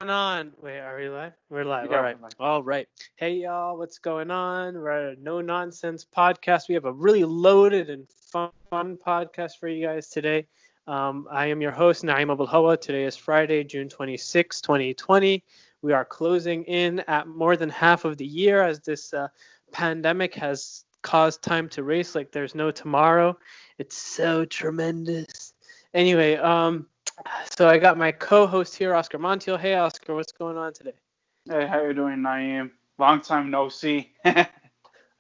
on? Wait, are we live? We're live. Yeah, All right. All right. Hey, y'all, what's going on? We're at a no nonsense podcast. We have a really loaded and fun podcast for you guys today. I am your host, Naim Abulhawa. Today is Friday, June 26, 2020. We are closing in at more than half of the year as this pandemic has caused time to race like there's no tomorrow. It's so tremendous. Anyway, so I got my co-host here, Oscar Montiel. Hey, Oscar, what's going on today? Hey, how you doing, Naeem? Long time no see. I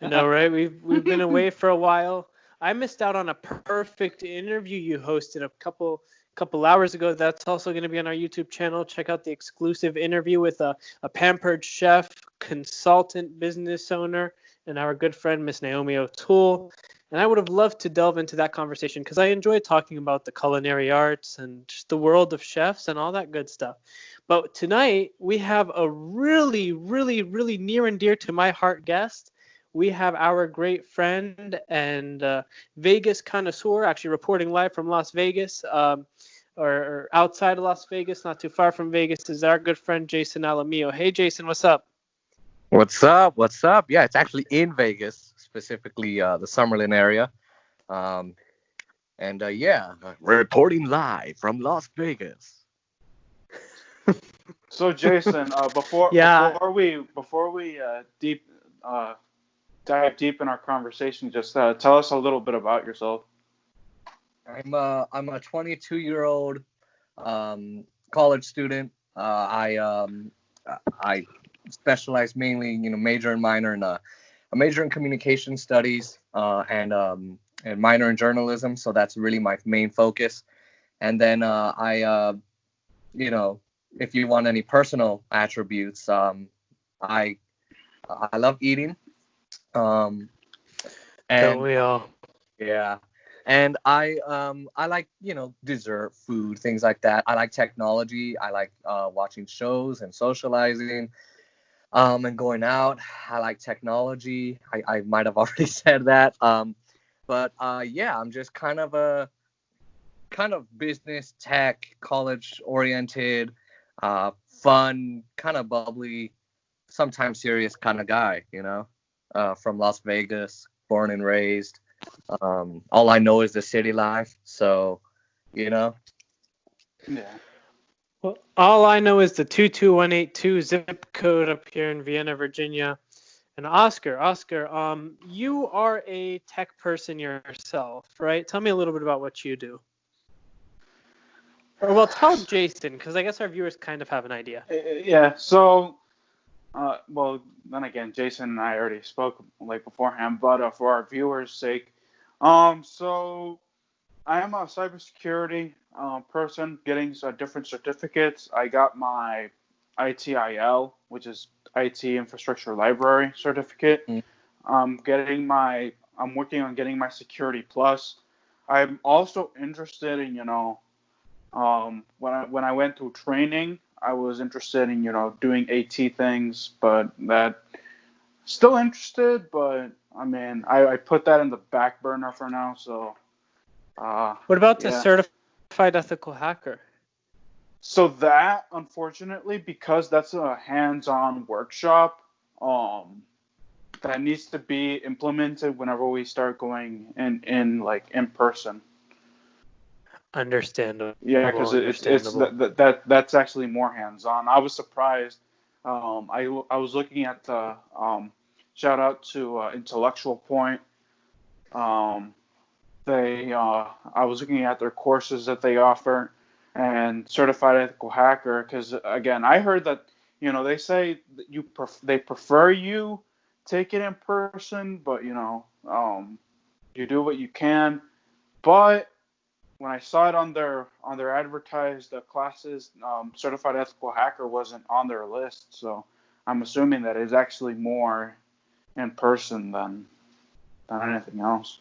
know, right? We've been away for a while. I missed out on a perfect interview you hosted a couple hours ago. That's also going to be on our YouTube channel. Check out the exclusive interview with a pampered chef, consultant, business owner, and our good friend Miss Naomi O'Toole. And I would have loved to delve into that conversation because I enjoy talking about the culinary arts and just the world of chefs and all that good stuff. But tonight we have a really, really, really near and dear to my heart guest. We have our great friend and Vegas connoisseur, actually reporting live from Las Vegas, or outside of Las Vegas, not too far from Vegas, is our good friend Jason Alamillo. Hey, Jason, what's up? What's up? What's up? Yeah, it's actually in Vegas, specifically the Summerlin area. Um, and yeah, reporting live from Las Vegas. So, Jason, Yeah. before we dive deep in our conversation, just tell us a little bit about yourself. I'm a 22-year-old college student. I specialize mainly, major and minor in a major in communication studies and minor in journalism. So that's really my main focus. And then if you want any personal attributes, I love eating. Don't And we all? yeah. And I like, dessert, food, things like that. I like technology. I like watching shows and socializing and going out. I like technology. I might have already said that. But yeah, I'm just kind of business tech, college oriented, fun, kind of bubbly, sometimes serious kind of guy, from Las Vegas, born and raised. All I know is the city life. So, Yeah. Well, all I know is the 22182 zip code up here in Vienna, Virginia. And Oscar, you are a tech person yourself, right? Tell me a little bit about what you do. Or well, tell Jason, because I guess our viewers kind of have an idea. Yeah. So, well, then again, Jason and I already spoke like beforehand, but for our viewers' sake, so I am a cybersecurity person getting different certificates. I got my ITIL, which is IT Infrastructure Library certificate. mm, I'm working on getting my Security Plus. I'm also interested in, when I went through training, I was interested in, doing AT things, but that still interested, but I mean, I put that in the back burner for now, so. What about the Yeah. certified ethical hacker? So that, unfortunately, because that's a hands-on workshop, that needs to be implemented whenever we start going in like in person. Understandable. Yeah, because it's that's actually more hands-on. I was surprised. I was looking at the shout out to Intellectual Point. Um, I was looking at their courses that they offer and certified ethical hacker because again I heard that they say that they prefer you take it in person, but you do what you can. But when I saw it on their advertised classes, certified ethical hacker wasn't on their list, so I'm assuming that it's actually more in person than anything else.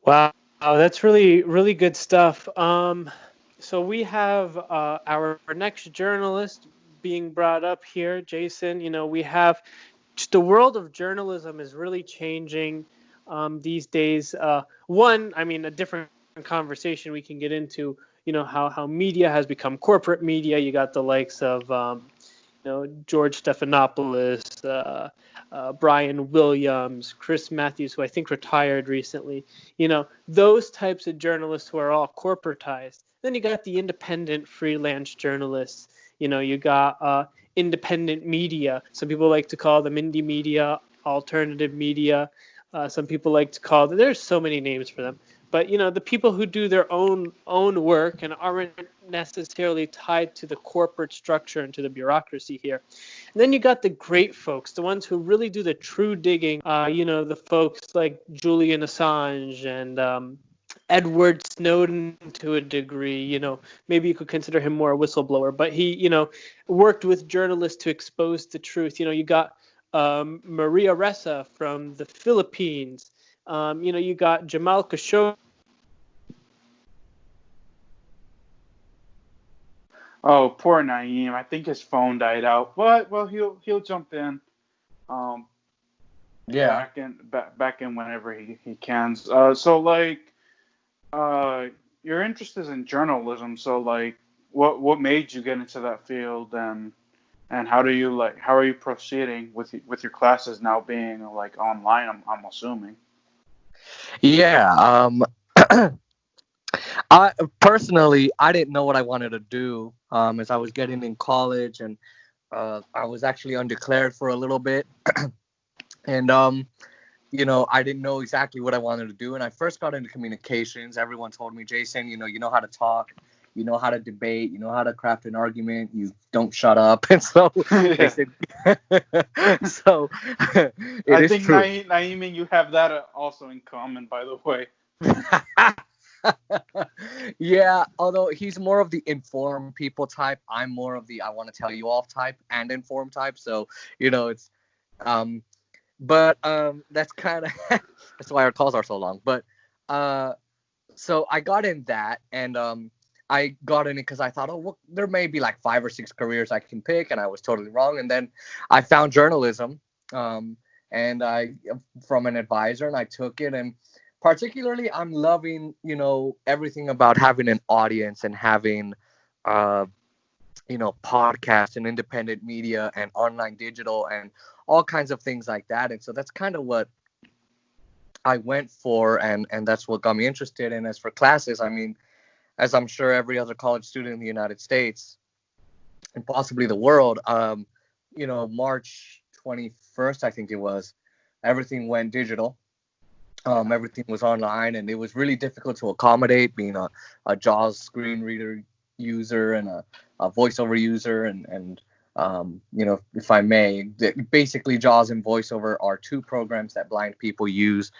Wow, that's really, really good stuff. So we have our next journalist being brought up here, Jason. We have just the world of journalism is really changing these days. I mean, a different conversation we can get into. how media has become corporate media. You got the likes of George Stephanopoulos, Brian Williams, Chris Matthews, who I think retired recently. Those types of journalists who are all corporatized. Then you got the independent freelance journalists. You got independent media. Some people like to call them indie media, alternative media. Some people like to call them, there's so many names for them. But the people who do their own work and aren't necessarily tied to the corporate structure and to the bureaucracy here. And then you got the great folks, the ones who really do the true digging. The folks like Julian Assange and Edward Snowden to a degree. Maybe you could consider him more a whistleblower, but he worked with journalists to expose the truth. You got Maria Ressa from the Philippines. You got Jamal Khashoggi. Oh, poor Naeem. I think his phone died out, but well, he'll jump in. Yeah. Back in whenever he can. So like, your interest is in journalism. So like, what made you get into that field, and how are you proceeding with your classes now being like online? I'm assuming. Yeah. I personally, I didn't know what I wanted to do as I was getting in college, and I was actually undeclared for a little bit, and I didn't know exactly what I wanted to do. And I first got into communications. Everyone told me, Jason, you know how to talk, you know how to debate, you know how to craft an argument, you don't shut up. And so they said, so I think true. Naeem and you have that also in common, by the way. Yeah, although he's more of the inform people type, I'm more of the I want to tell you off type and inform type. So it's but that's kind of that's why our calls are so long. But so I got in that, and I got in it because I thought, oh, well, there may be like 5 or 6 careers I can pick, and I was totally wrong. And then I found journalism, and I from an advisor, and I took it. And particularly, I'm loving, everything about having an audience and having, podcasts and independent media and online digital and all kinds of things like that. And so that's kind of what I went for, and that's what got me interested. And as for classes, I mean, as I'm sure every other college student in the United States and possibly the world, March 21st, I think it was, everything went digital. Everything was online, and it was really difficult to accommodate, being a JAWS screen reader user and a voiceover user, and if I may, basically JAWS and voiceover are 2 programs that blind people use,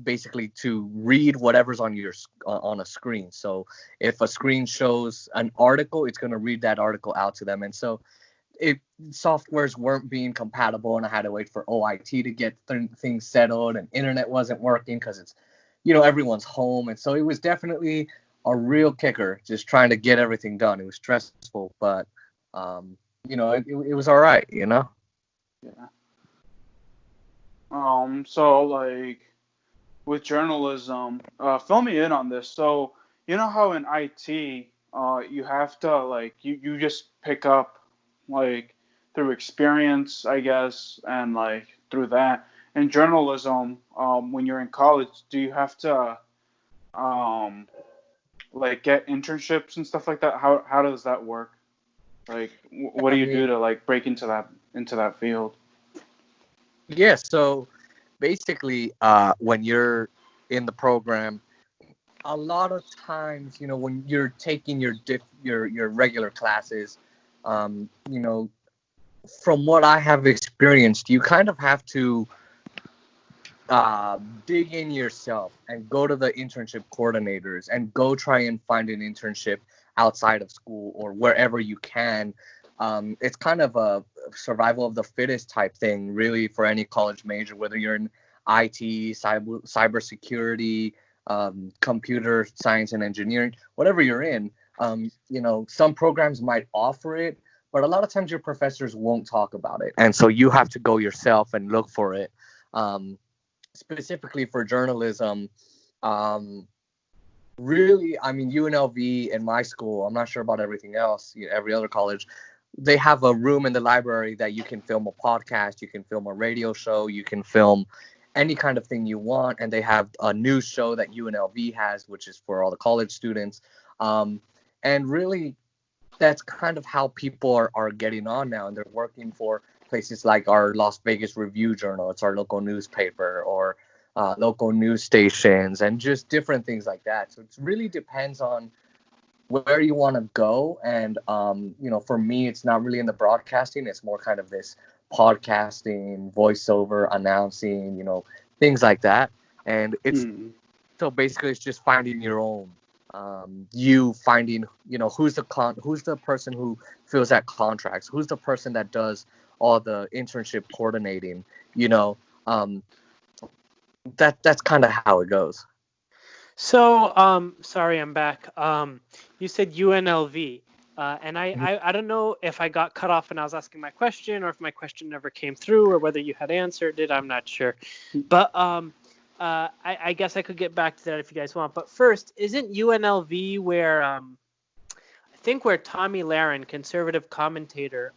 basically to read whatever's on a screen. So if a screen shows an article, it's going to read that article out to them. And so softwares weren't being compatible, and I had to wait for OIT to get things settled, and internet wasn't working because it's, everyone's home. And so it was definitely a real kicker just trying to get everything done. It was stressful, but it was all right. Yeah. So like with journalism, fill me in on this. So you know how in IT, you have to like you just pick up like through experience, I guess, and like through that. In journalism, when you're in college, do you have to like get internships and stuff like that? How does that work? Like, what do you do to like break into that field? Yeah, so basically, when you're in the program, a lot of times, when you're taking your regular classes, from what I have experienced, you kind of have to dig in yourself and go to the internship coordinators and go try and find an internship outside of school or wherever you can. It's kind of a survival of the fittest type thing, really, for any college major, whether you're in IT, cybersecurity, computer science and engineering, whatever you're in. Some programs might offer it, but a lot of times your professors won't talk about it. And so you have to go yourself and look for it. Specifically for journalism, really, I mean, UNLV and my school, I'm not sure about everything else, every other college, they have a room in the library that you can film a podcast, you can film a radio show, you can film any kind of thing you want. And they have a news show that UNLV has, which is for all the college students. And really, that's kind of how people are getting on now. And they're working for places like our Las Vegas Review Journal. It's our local newspaper, or local news stations, and just different things like that. So it really depends on where you want to go. And for me, it's not really in the broadcasting. It's more kind of this podcasting, voiceover, announcing, things like that. And it's so basically it's just finding your own. You finding, who's the person who fills out contracts, who's the person that does all the internship coordinating. That's kind of how it goes. So, sorry, I'm back. You said UNLV, and I don't know if I got cut off when I was asking my question, or if my question never came through, or whether you had answered it. I'm not sure. But I guess I could get back to that if you guys want. But first, isn't UNLV where I think where Tommy Lahren, conservative commentator,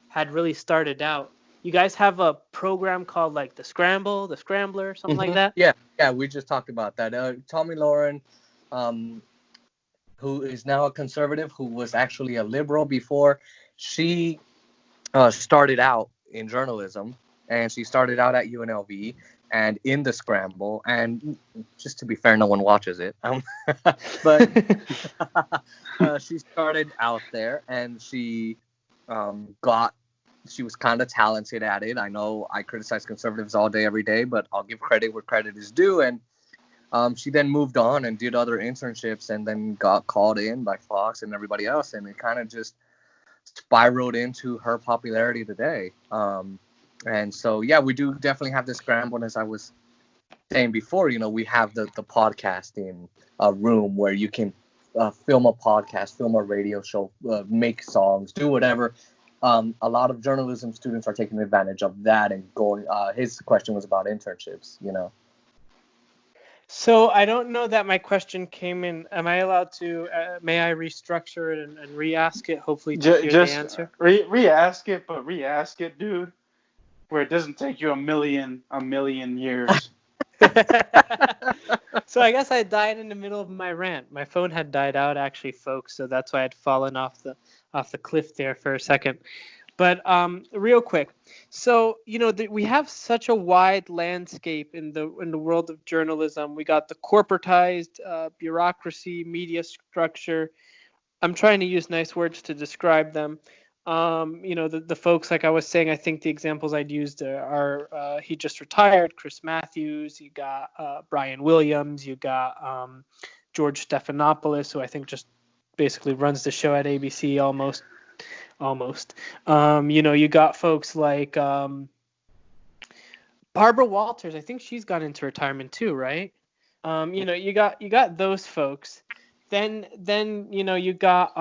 had really started out? You guys have a program called like The Scramble, The Scrambler, something like that? Yeah, we just talked about that. Tommy Lahren, who is now a conservative, who was actually a liberal before, she started out in journalism, and she started out at UNLV and in The Scramble. And just to be fair, no one watches it. But she started out there, and she was kind of talented at it. I know I criticize conservatives all day, every day, but I'll give credit where credit is due. And she then moved on and did other internships, and then got called in by Fox and everybody else. And it kind of just spiraled into her popularity today. And so, yeah, we do definitely have this scramble. And as I was saying before, we have the podcasting room where you can film a podcast, film a radio show, make songs, do whatever. A lot of journalism students are taking advantage of that and going. His question was about internships, So I don't know that my question came in. Am I allowed to? May I restructure it and re-ask it? Hopefully to hear the answer. Re-ask it, but re-ask it, dude, where it doesn't take you a million years. So I guess I died in the middle of my rant. My phone had died out, actually, folks, so that's why I'd fallen off the cliff there for a second. But real quick, so we have such a wide landscape in the world of journalism. We got the corporatized bureaucracy, media structure. I'm trying to use nice words to describe them. The folks, like I was saying, I think the examples I'd used are he just retired, Chris Matthews. You got Brian Williams. You got George Stephanopoulos, who I think just basically runs the show at ABC almost. You got folks like Barbara Walters. I think she's gone into retirement too, right? You got those folks. Then you got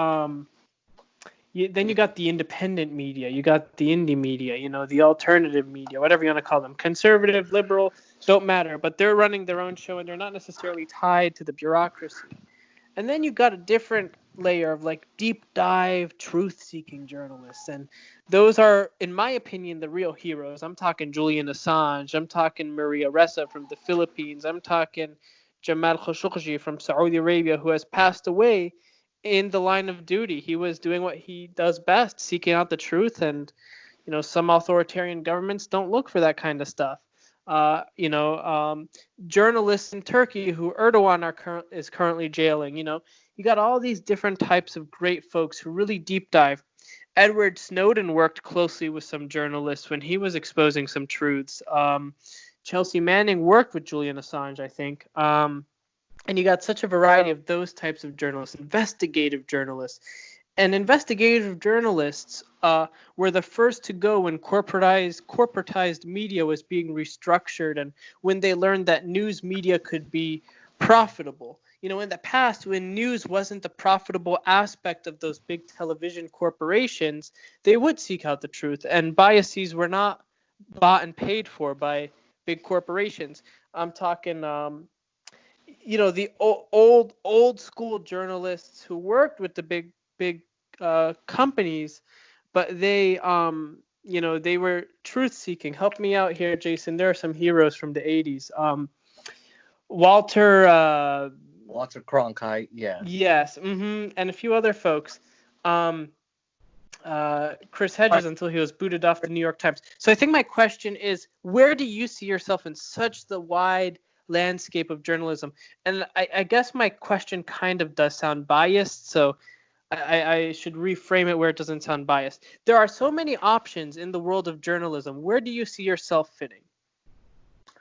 then you got the independent media, you got the indie media, the alternative media, whatever you want to call them, conservative, liberal, don't matter, but they're running their own show and they're not necessarily tied to the bureaucracy. And then you got a different layer of like deep dive, truth-seeking journalists, and those are, in my opinion, the real heroes. I'm talking Julian Assange, I'm talking Maria Ressa from the Philippines, I'm talking Jamal Khashoggi from Saudi Arabia, who has passed away in the line of duty. He was doing what he does best, seeking out the truth, and some authoritarian governments don't look for that kind of stuff. Journalists in Turkey who Erdogan is currently jailing. You got all these different types of great folks who really deep dive. Edward Snowden worked closely with some journalists when he was exposing some truths. Chelsea Manning worked with Julian Assange, I think. And you got such a variety of those types of journalists, investigative journalists. And investigative journalists were the first to go when corporatized media was being restructured, and when they learned that news media could be profitable. In the past, when news wasn't the profitable aspect of those big television corporations, they would seek out the truth, and biases were not bought and paid for by big corporations. I'm talking the old school journalists who worked with the big companies, but they were truth seeking. Help me out here, Jason. There are some heroes from the 80s. Walter Walter Cronkite, yeah. Yes, and a few other folks. Um, Chris Hedges until he was booted off the New York Times. So I think my question is, where do you see yourself in such the wide landscape of journalism? And I guess my question kind of does sound biased, so I should reframe it where it doesn't sound biased. There are so many options in the world of journalism. Where do you see yourself fitting?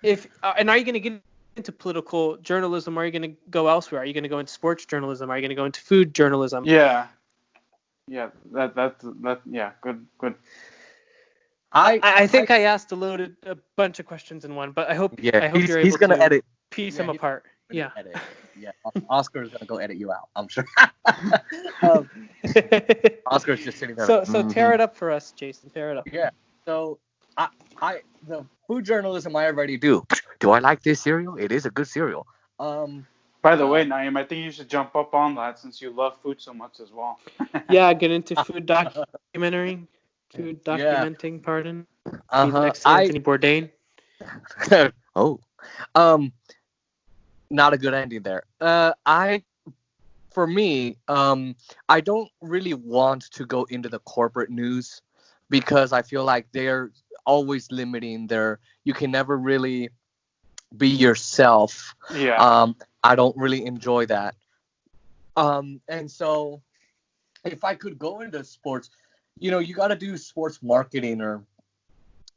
And are you going to get into political journalism, or are you going to go elsewhere? Are you going to go into sports journalism? Are you going to go into food journalism? Yeah, yeah, good. I think I asked a bunch of questions in one, but I hope you're able to piece them apart. Yeah. Yeah, Oscar's gonna go edit you out, I'm sure. Oscar's just sitting there. So tear it up for us, Jason. Tear it up. Yeah. So the food journalism I already do. Do I like this cereal? It is a good cereal. By the way, Naeem, I think you should jump up on that since you love food so much as well. Yeah, get into food documenting. Food documenting, pardon. Be the next Anthony Bourdain. Oh. Not a good ending there. For me, I don't really want to go into the corporate news because I feel like they're always limiting you can never really be yourself. Yeah. I don't really enjoy that. And so if I could go into sports, you got to do sports marketing or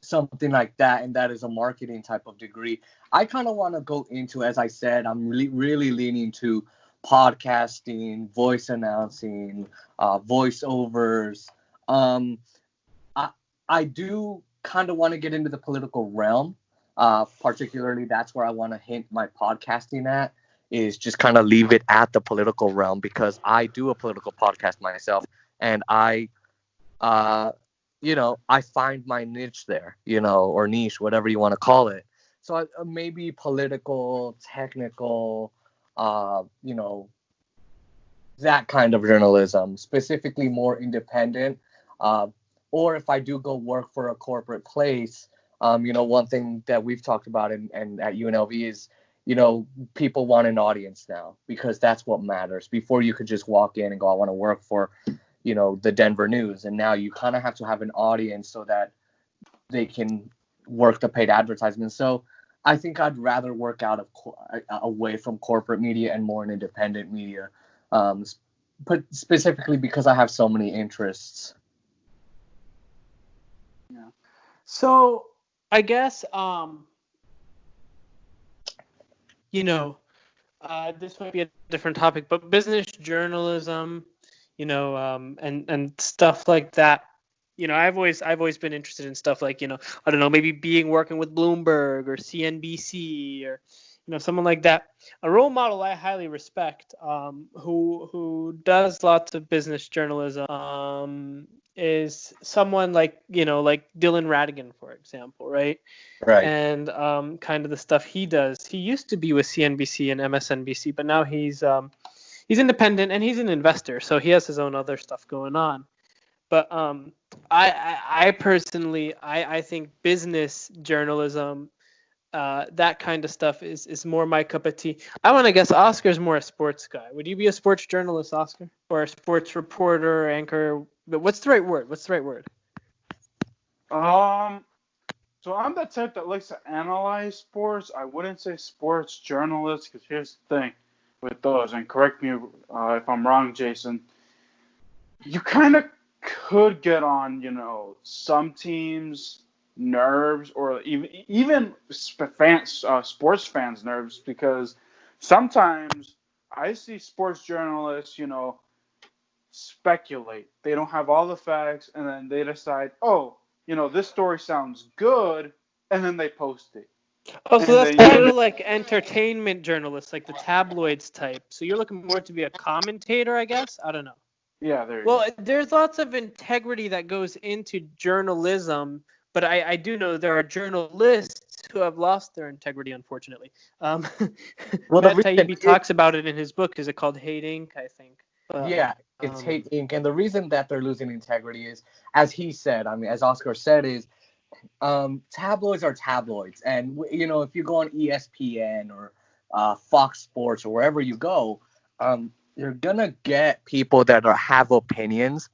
something like that, and that is a marketing type of degree. I kind of want to go into, as I said, I'm really, really leaning to podcasting, voice announcing, voiceovers. I do kind of want to get into the political realm. Particularly, that's where I want to hint my podcasting at, is just kind of leave it at the political realm, because I do a political podcast myself, and I find my niche there, or niche, whatever you want to call it. So maybe political, technical, that kind of journalism, specifically more independent. Or if I do go work for a corporate place, one thing that we've talked about and at UNLV is, people want an audience now, because that's what matters. Before, you could just walk in and go, I want to work for the Denver News. And now you kind of have to have an audience so that they can work the paid advertisements. So I think I'd rather work out away from corporate media and more in independent media, but specifically because I have so many interests. Yeah. So I guess, this might be a different topic, but business journalism, and stuff like that. I've always been interested in stuff like, I don't know, maybe working with Bloomberg or CNBC or, someone like that. A role model I highly respect, who does lots of business journalism, is someone like Dylan Ratigan, for example, right? Right. And kind of the stuff he does. He used to be with CNBC and MSNBC, but now he's independent and he's an investor, so he has his own other stuff going on. But I personally think business journalism, that kind of stuff is more my cup of tea. I want to guess Oscar's more a sports guy. Would you be a sports journalist, Oscar, or a sports reporter, anchor? But what's the right word? So I'm the type that likes to analyze sports. I wouldn't say sports journalist, because here's the thing with those, and correct me if I'm wrong, Jason. You kind of could get on, some teams' nerves, or even sports fans' nerves, because sometimes I see sports journalists, speculate. They don't have all the facts, and then they decide, this story sounds good, and then they post it. Oh, so that's kind of like entertainment journalists, like the tabloids type. So you're looking more to be a commentator, I guess? I don't know. Yeah, there you go. Well, there's lots of integrity that goes into journalism, but I do know there are journalists who have lost their integrity, unfortunately. Well, the Matt reason Taibbi talks about it in his book. Is it called Hate Inc., I think? Yeah, it's Hate Inc. And the reason that they're losing integrity is, as he said, I mean, as Oscar said, is tabloids are tabloids. And, if you go on ESPN or Fox Sports or wherever you go, you're going to get people that have opinions.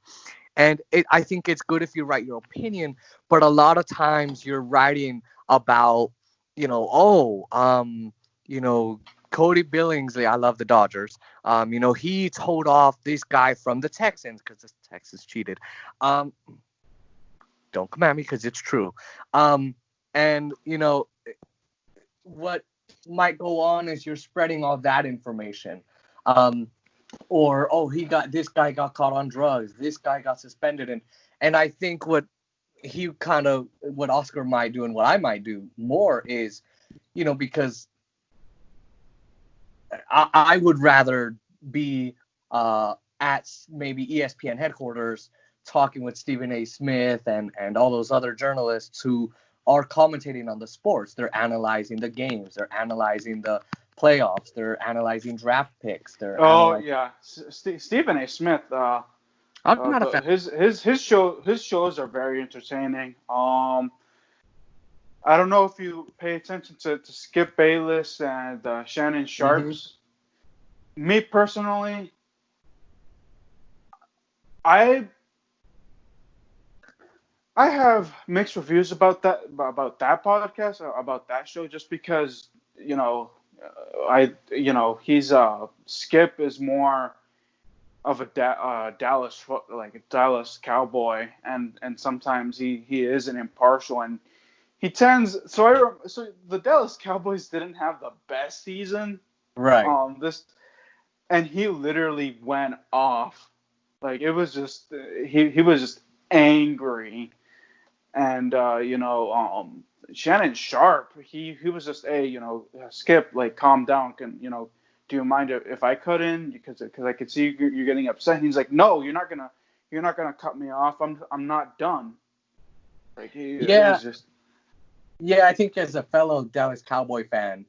And I think it's good if you write your opinion, but a lot of times you're writing about, Cody Billingsley, I love the Dodgers. He told off this guy from the Texans because the Texans cheated. Don't come at me because it's true. And what might go on is you're spreading all that information. Or this guy got caught on drugs, this guy got suspended, and I think what Oscar might do and what I might do more is, because I would rather be at maybe ESPN headquarters talking with Stephen A. Smith and all those other journalists who are commentating on the sports. They're analyzing the games, they're analyzing the playoffs, they're analyzing draft picks. Stephen A. Smith. I'm not a fan. His shows are very entertaining. I don't know if you pay attention to Skip Bayless and Shannon Sharps. Mm-hmm. Me personally, I have mixed reviews about that podcast, about that show, just because he's Skip is more of a Dallas Cowboy, and sometimes he isn't impartial, and he tends so the Dallas Cowboys didn't have the best season, right? And he literally went off, like it was just he was just angry, and Shannon Sharp, he was just Skip, like, calm down, do you mind if I cut in, because I could see you're getting upset. And he's like, no, you're not gonna cut me off. I'm not done. Like I think as a fellow Dallas Cowboy fan,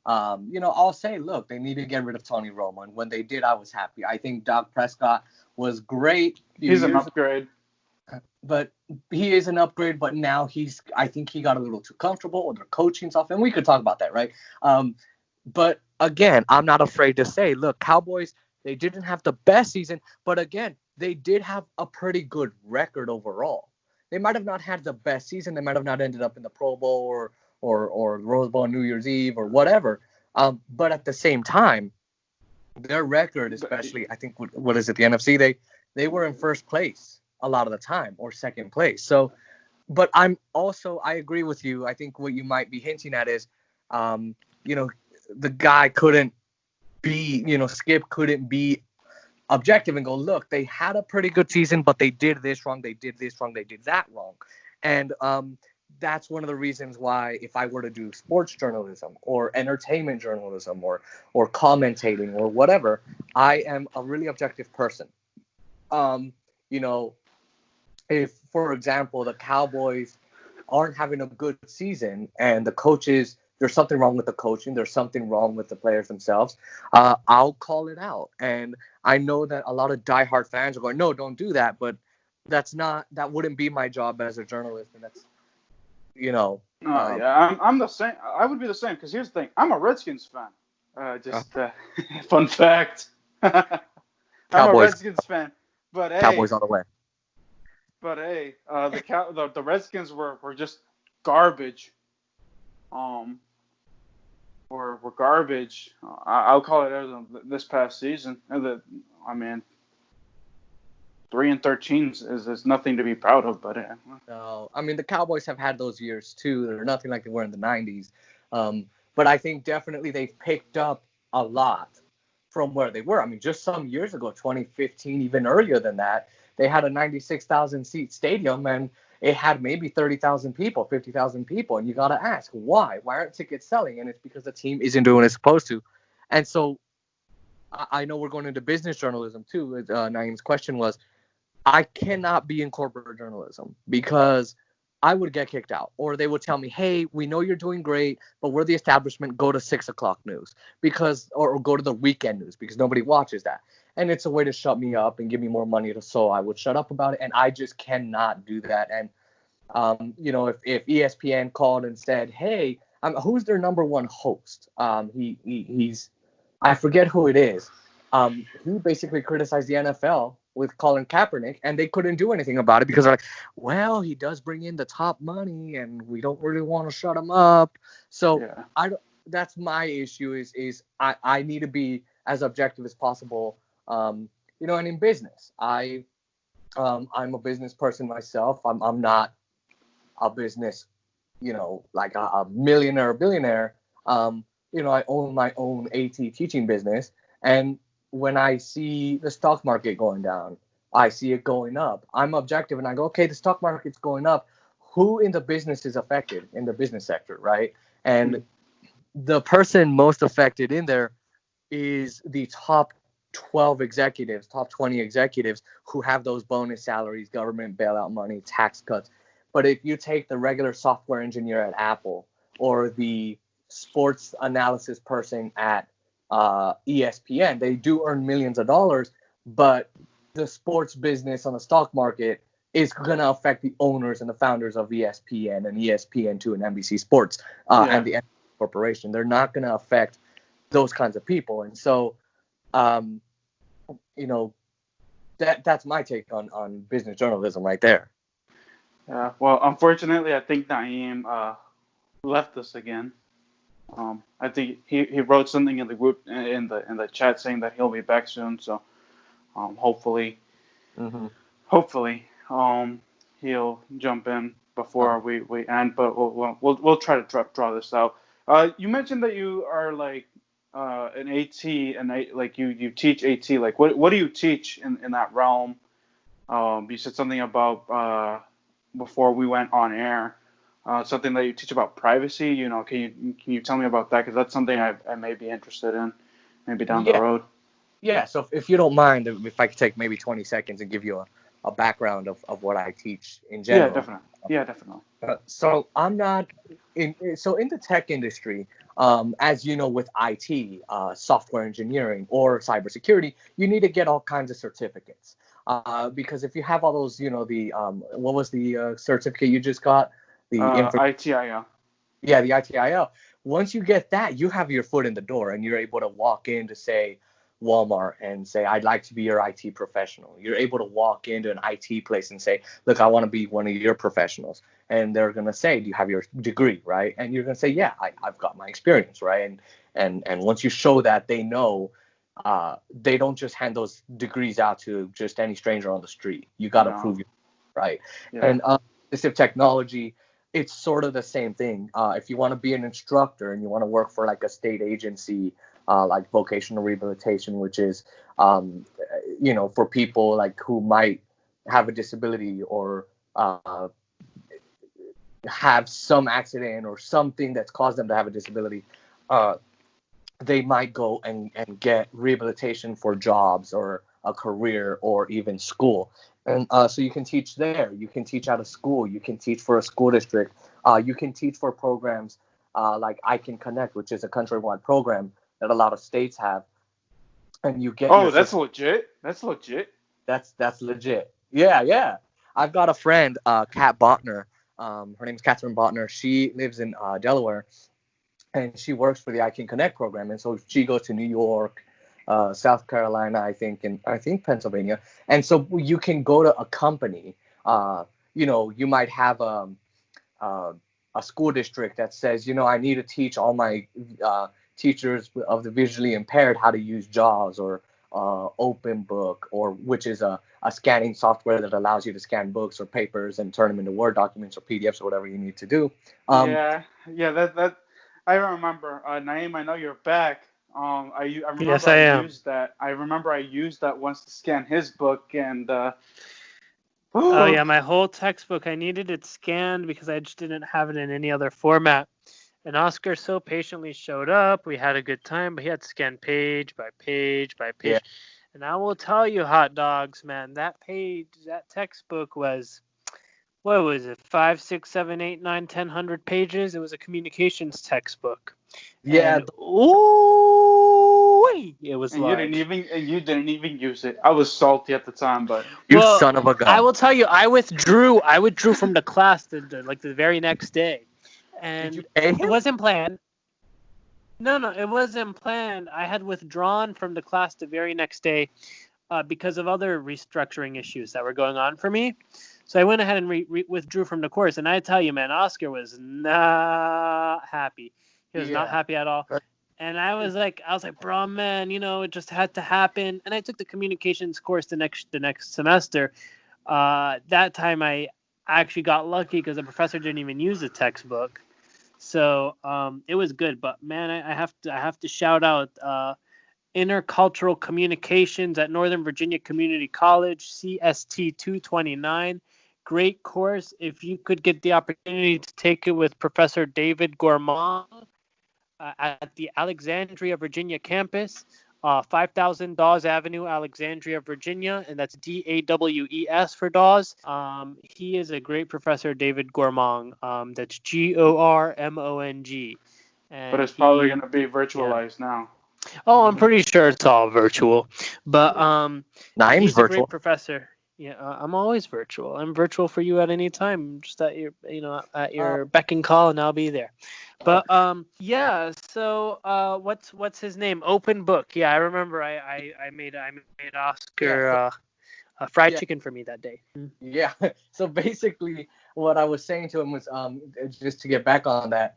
I'll say, look, they need to get rid of Tony Romo, and when they did, I was happy. I think Dak Prescott was great. He's an upgrade. But he is an upgrade, but now I think he got a little too comfortable with their coaching stuff, and we could talk about that, right? But again, I'm not afraid to say, look, Cowboys, they didn't have the best season, but again, they did have a pretty good record overall. They might have not had the best season. They might have not ended up in the Pro Bowl or Rose Bowl on New Year's Eve or whatever. But at the same time, their record, especially, I think, what is it, the NFC, they were in first place a lot of the time, or second place. So, but I agree with you. I think what you might be hinting at is, the guy couldn't be, Skip couldn't be objective and go, look, they had a pretty good season, but they did this wrong, they did this wrong, they did that wrong. And that's one of the reasons why, if I were to do sports journalism or entertainment journalism or commentating or whatever, I am a really objective person. If, for example, the Cowboys aren't having a good season and the coaches, there's something wrong with the coaching, there's something wrong with the players themselves, I'll call it out. And I know that a lot of diehard fans are going, no, don't do that. But that wouldn't be my job as a journalist. And that's, I'm the same. I would be the same, because here's the thing. I'm a Redskins fan. Fun fact. I'm a Redskins fan. But hey, Cowboys on the way. But hey, the Redskins were just garbage. Were garbage. I'll call it this past season. 3-13 is nothing to be proud of. But no, I mean, the Cowboys have had those years too. They're nothing like they were in the 90s. But I think definitely they've picked up a lot from where they were. I mean, just some years ago, 2015, even earlier than that, they had a 96,000 seat stadium, and it had maybe 30,000 people, 50,000 people. And you got to ask, why? Why aren't tickets selling? And it's because the team isn't doing what it's supposed to. And so I know we're going into business journalism too. Naeem's question was, I cannot be in corporate journalism because I would get kicked out. Or they would tell me, hey, we know you're doing great, but we're the establishment. Go to 6 o'clock news or go to the weekend news because nobody watches that. And it's a way to shut me up and give me more money so I would shut up about it. And I just cannot do that. And, if ESPN called and said, hey, who's their number one host? He's I forget who it is. He basically criticized the NFL with Colin Kaepernick, and they couldn't do anything about it because they're like, well, he does bring in the top money, and we don't really want to shut him up. So that's my issue is I need to be as objective as possible. And in business, I'm a business person myself. I'm not a business, like a millionaire or billionaire. I own my own AT teaching business. And when I see the stock market going down, I see it going up. I'm objective and I go, okay, the stock market's going up. Who in the business is affected in the business sector, right? And the person most affected in there is the top 12 executives, top 20 executives who have those bonus salaries, government bailout money, tax cuts. But if you take the regular software engineer at Apple or the sports analysis person at ESPN, they do earn millions of dollars, but the sports business on the stock market is going to affect the owners and the founders of ESPN and ESPN2 and NBC Sports and the corporation. They're not going to affect those kinds of people. And so, that's my take on business journalism right there. Yeah. Well, unfortunately, I think Naeem left us again. I think he wrote something in the group in the chat saying that he'll be back soon. So hopefully he'll jump in before we end. But we'll try to draw this out. You mentioned that you are like an AT and like you teach AT. Like what do you teach in that realm? You said something about before we went on air. Something that you teach about privacy, can you tell me about that? Because that's something I may be interested in, maybe down the road. Yeah, so if you don't mind, if I could take maybe 20 seconds and give you a background of what I teach in general. Yeah, definitely. So I'm not in the tech industry, as you know, with IT, software engineering or cybersecurity, you need to get all kinds of certificates. Because if you have all those, what was the certificate you just got? The ITIL. Yeah, the ITIL. Once you get that, you have your foot in the door and you're able to walk in to say Walmart and say, I'd like to be your IT professional. You're able to walk into an IT place and say, look, I want to be one of your professionals. And they're going to say, do you have your degree, right? And you're going to say, yeah, I've got my experience, right? And once you show that, they know they don't just hand those degrees out to just any stranger on the street. You got to prove it, right? Yeah. And assistive technology, it's sort of the same thing. If you want to be an instructor and you want to work for like a state agency, like vocational rehabilitation, which is, for people like who might have a disability or have some accident or something that's caused them to have a disability, they might go and get rehabilitation for jobs or a career or even school. And so you can teach there. You can teach out of school. You can teach for a school district. You can teach for programs like I Can Connect, which is a countrywide program that a lot of states have. And you get. That's legit. That's legit. That's legit. Yeah. I've got a friend, Kat Botner. Her name is Catherine Botner. She lives in Delaware, and she works for the I Can Connect program. And so she goes to New York, South Carolina, I think Pennsylvania. And so you can go to a company. You might have a school district that says, I need to teach all my teachers of the visually impaired how to use JAWS or Open Book, or which is a scanning software that allows you to scan books or papers and turn them into Word documents or PDFs or whatever you need to do. That I remember. Naeem, I know you're back. I remember yes, I am. Used that. I remember I used that once to scan his book, and oh yeah, my whole textbook, I needed it scanned because I just didn't have it in any other format. And Oscar so patiently showed up. We had a good time, but he had to scan page by page by page. Yeah. And I will tell you, hot dogs, man, that textbook was what was it, 5, 6, 7, 8, 9, 10, 100 pages. It was a communications textbook. Yeah. And ooh, it was And large. you didn't even use it. I was salty at the time, but You Well, son of a I gun. will tell you, I withdrew from the class like the very next day, Did you and pay it him? wasn't planned. No, it wasn't planned. I had withdrawn from the class the very next day because of other restructuring issues that were going on for me. So I went ahead and withdrew from the course. And I tell you, man, Oscar was not happy. He was not Yeah. happy at all. And I was like, bro, man, it just had to happen. And I took the communications course the next semester. That time I actually got lucky because the professor didn't even use the textbook. So it was good. But man, I have to shout out Intercultural Communications at Northern Virginia Community College, CST 229. Great course. If you could get the opportunity to take it with Professor David Gourmand at the Alexandria, Virginia campus, 5000 Dawes Avenue, Alexandria, Virginia, and that's Dawes for Dawes. He is a great professor, David Gourmand. That's Gormong. but And it's probably he, gonna be yeah. virtualized now. Oh, I'm pretty sure it's all virtual, but Naim's he's a great virtual. professor. Yeah, I'm always virtual. I'm virtual for you at any time, just at your at Uh, your beck and call, and I'll be there. But okay. yeah. So what's his name? Open book. Yeah, I remember. I made Yeah. Oscar fried Yeah. chicken for me that day. Yeah. So basically, what I was saying to him was, just to get back on that,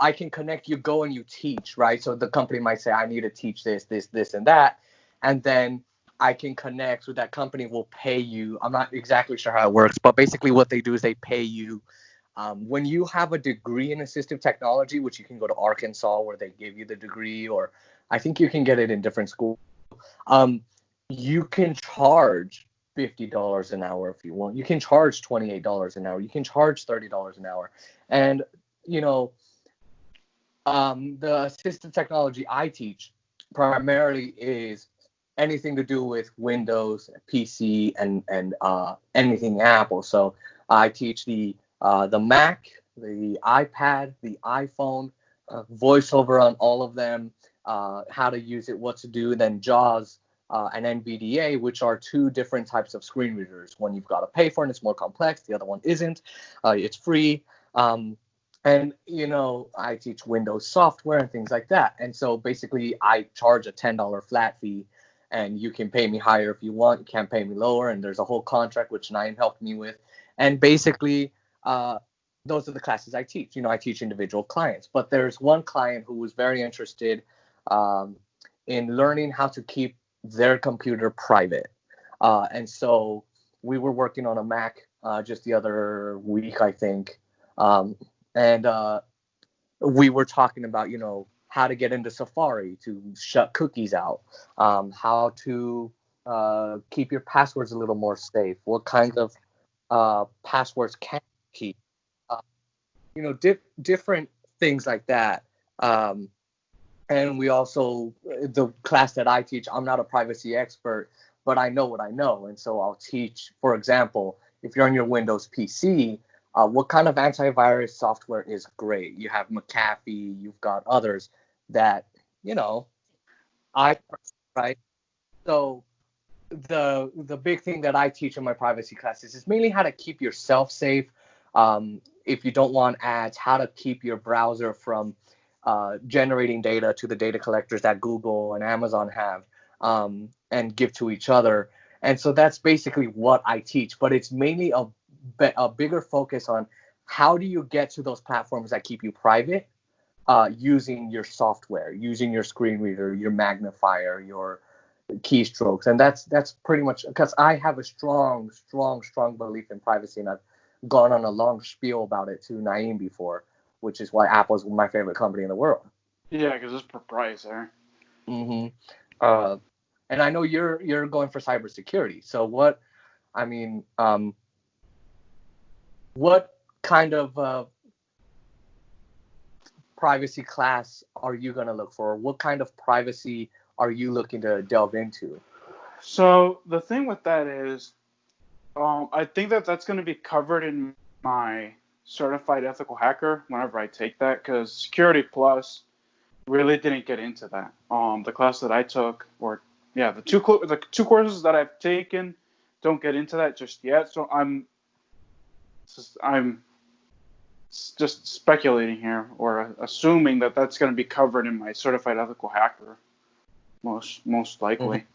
I can connect. You go and you teach, right? So the company might say, I need to teach this, this, this, and that, and then I can connect with that company. Will pay you. I'm not exactly sure how it works, but basically, what they do is they pay you. When you have a degree in assistive technology, which you can go to Arkansas where they give you the degree, or I think you can get it in different schools. Um, you can charge $50 an hour if you want. You can charge $28 an hour. You can charge $30 an hour. And, you know, the assistive technology I teach primarily is anything to do with Windows, PC, and anything Apple. So I teach the Mac, the iPad, the iPhone, voiceover on all of them, how to use it, what to do, then JAWS and NVDA, which are two different types of screen readers. One you've got to pay for and it's more complex. The other one isn't. It's free. And I teach Windows software and things like that. And so basically, I charge a $10 flat fee, and you can pay me higher if you want. You can't pay me lower. And there's a whole contract which Naim helped me with. And basically, those are the classes I teach. I teach individual clients, but there's one client who was very interested um, in learning how to keep their computer private. And so we were working on a Mac just the other week, I think. And we were talking about, how to get into Safari to shut cookies out, how to keep your passwords a little more safe, what kinds of passwords can you keep, uh, different things like that. And we also, the class that I teach, I'm not a privacy expert, but I know what I know. And so I'll teach, for example, if you're on your Windows PC, what kind of antivirus software is great? You have McAfee, you've got others that, you know, I, right? So the big thing that I teach in my privacy classes is mainly how to keep yourself safe. If you don't want ads, how to keep your browser from generating data to the data collectors that Google and Amazon have, and give to each other. And so that's basically what I teach, but it's mainly a bigger focus on how do you get to those platforms that keep you private, using your software, using your screen reader, your magnifier, your keystrokes. And that's pretty much because I have a strong belief in privacy, and I've gone on a long spiel about it to Naeem before, which is why Apple's my favorite company in the world. Yeah, because it's proprietary. Mm-hmm. uh, and I know you're going for cybersecurity, so what kind of privacy class are you going to look for? What kind of privacy are you looking to delve into? So the thing with that is, I think that's going to be covered in my certified ethical hacker whenever I take that, because Security Plus really didn't get into that. The class that I took, or yeah, the two courses that I've taken don't get into that just yet. So I'm just speculating here, or assuming that that's going to be covered in my certified ethical hacker, most likely. Mm-hmm.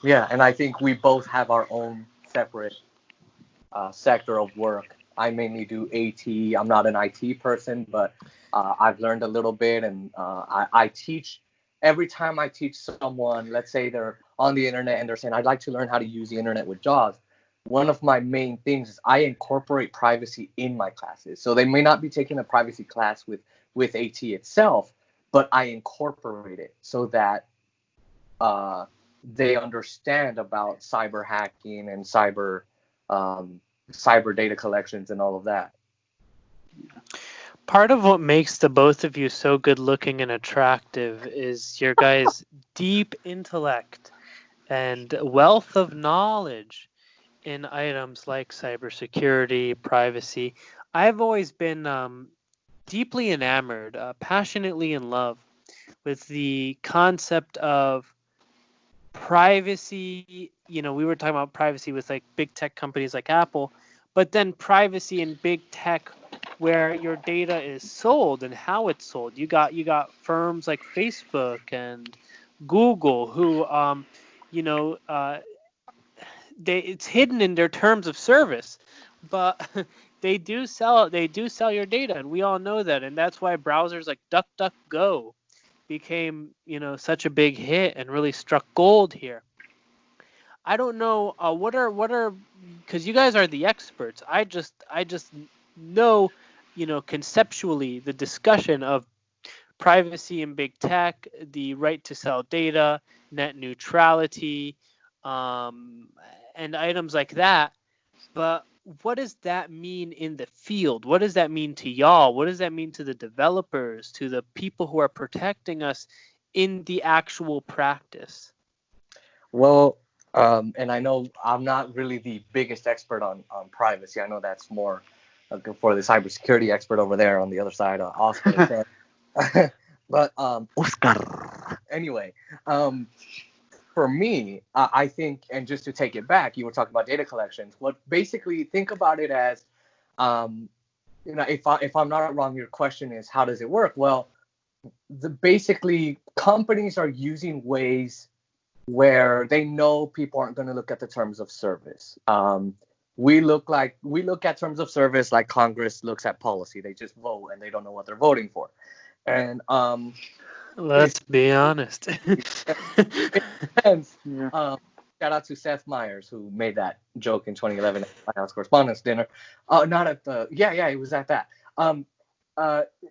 Yeah, and I think we both have our own separate sector of work. I mainly do AT. I'm not an IT person, but I've learned a little bit, and I teach. Every time I teach someone, let's say they're on the internet and they're saying, I'd like to learn how to use the internet with JAWS. One of my main things is I incorporate privacy in my classes. So they may not be taking a privacy class with AT itself, but I incorporate it so that they understand about cyber hacking and cyber data collections and all of that. Part of what makes the both of you so good looking and attractive is your guys' deep intellect and wealth of knowledge in items like cybersecurity, privacy. I've always been deeply enamored, passionately in love with the concept of privacy. We were talking about privacy with like big tech companies like Apple, but then privacy in big tech where your data is sold and how it's sold. You got firms like Facebook and Google who it's hidden in their terms of service, but they do sell your data, and we all know that, and that's why browsers like DuckDuckGo became such a big hit and really struck gold here. I don't know what are because you guys are the experts. I just know conceptually the discussion of privacy in big tech, the right to sell data, net neutrality, and items like that. But what does that mean in the field? What does that mean to y'all? What does that mean to the developers, to the people who are protecting us in the actual practice? Well, and I know I'm not really the biggest expert on privacy. I know that's more for the cybersecurity expert over there on the other side, Oscar. But Oscar. Anyway, for me, I think, and just to take it back, you were talking about data collections. What basically think about it as, if I'm not wrong, your question is how does it work? Well, basically companies are using ways where they know people aren't going to look at the terms of service. We look at terms of service like Congress looks at policy. They just vote and they don't know what they're voting for. And let's be honest. Shout out to Seth Meyers who made that joke in 2011 at the White House Correspondents' Dinner. Not at the it was at that.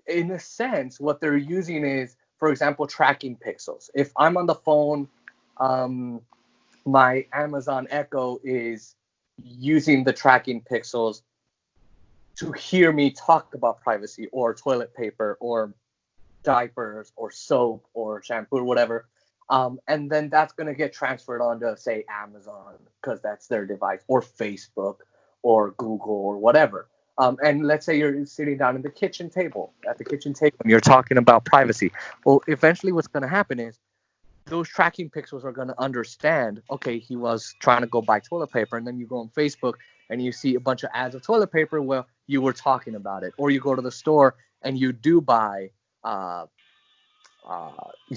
In a sense, what they're using is, for example, tracking pixels. If I'm on the phone, my Amazon Echo is using the tracking pixels to hear me talk about privacy or toilet paper or diapers or soap or shampoo or whatever. And then that's going to get transferred onto, say, Amazon, because that's their device, or Facebook or Google or whatever. And let's say you're sitting down at the kitchen table, and you're talking about privacy. Well, eventually what's going to happen is those tracking pixels are going to understand, okay, he was trying to go buy toilet paper, and then you go on Facebook and you see a bunch of ads of toilet paper. Well, you were talking about it. Or you go to the store and you do buy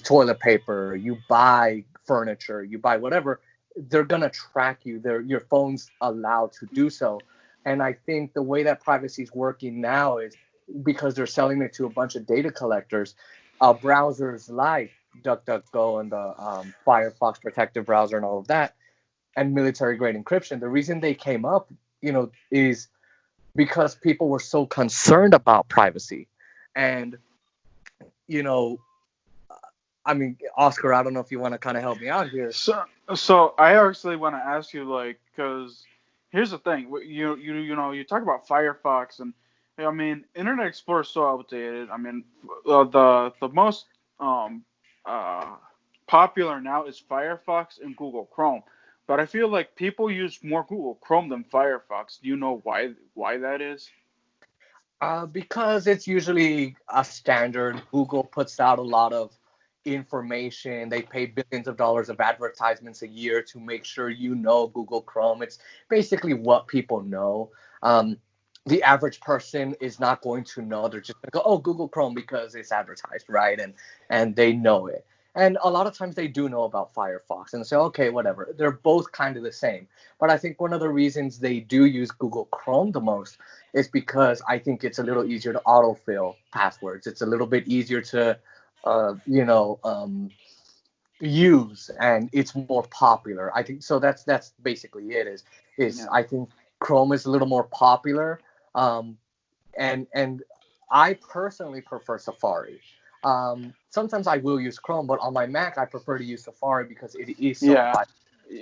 toilet paper, you buy furniture, you buy whatever. They're going to track you. Your phone's allowed to do so. And I think the way that privacy is working now is because they're selling it to a bunch of data collectors, browsers like DuckDuckGo and the Firefox protective browser and all of that, and military-grade encryption. The reason they came up, is because people were so concerned about privacy. And, I mean, Oscar, I don't know if you want to kind of help me out here. So I actually want to ask you, because here's the thing. You talk about Firefox, and I mean, Internet Explorer is so outdated. I mean, the most popular now is Firefox and Google Chrome. but I feel like people use more Google Chrome than Firefox. Do you know why that is? Because it's usually a standard. Google puts out a lot of information. They pay billions of dollars of advertisements a year to make sure you know Google Chrome. It's basically what people know. The average person is not going to know. They're just going to go, oh, Google Chrome because it's advertised, right? And they know it. And a lot of times they do know about Firefox and say, okay, whatever. They're both kind of the same. But I think one of the reasons they do use Google Chrome the most is because I think it's a little easier to autofill passwords. It's a little bit easier to, use, and it's more popular. I think so. That's basically it. Is Yeah. I think Chrome is a little more popular, and I personally prefer Safari. Sometimes I will use Chrome, but on my Mac I prefer to use Safari because it is so Yeah. fast.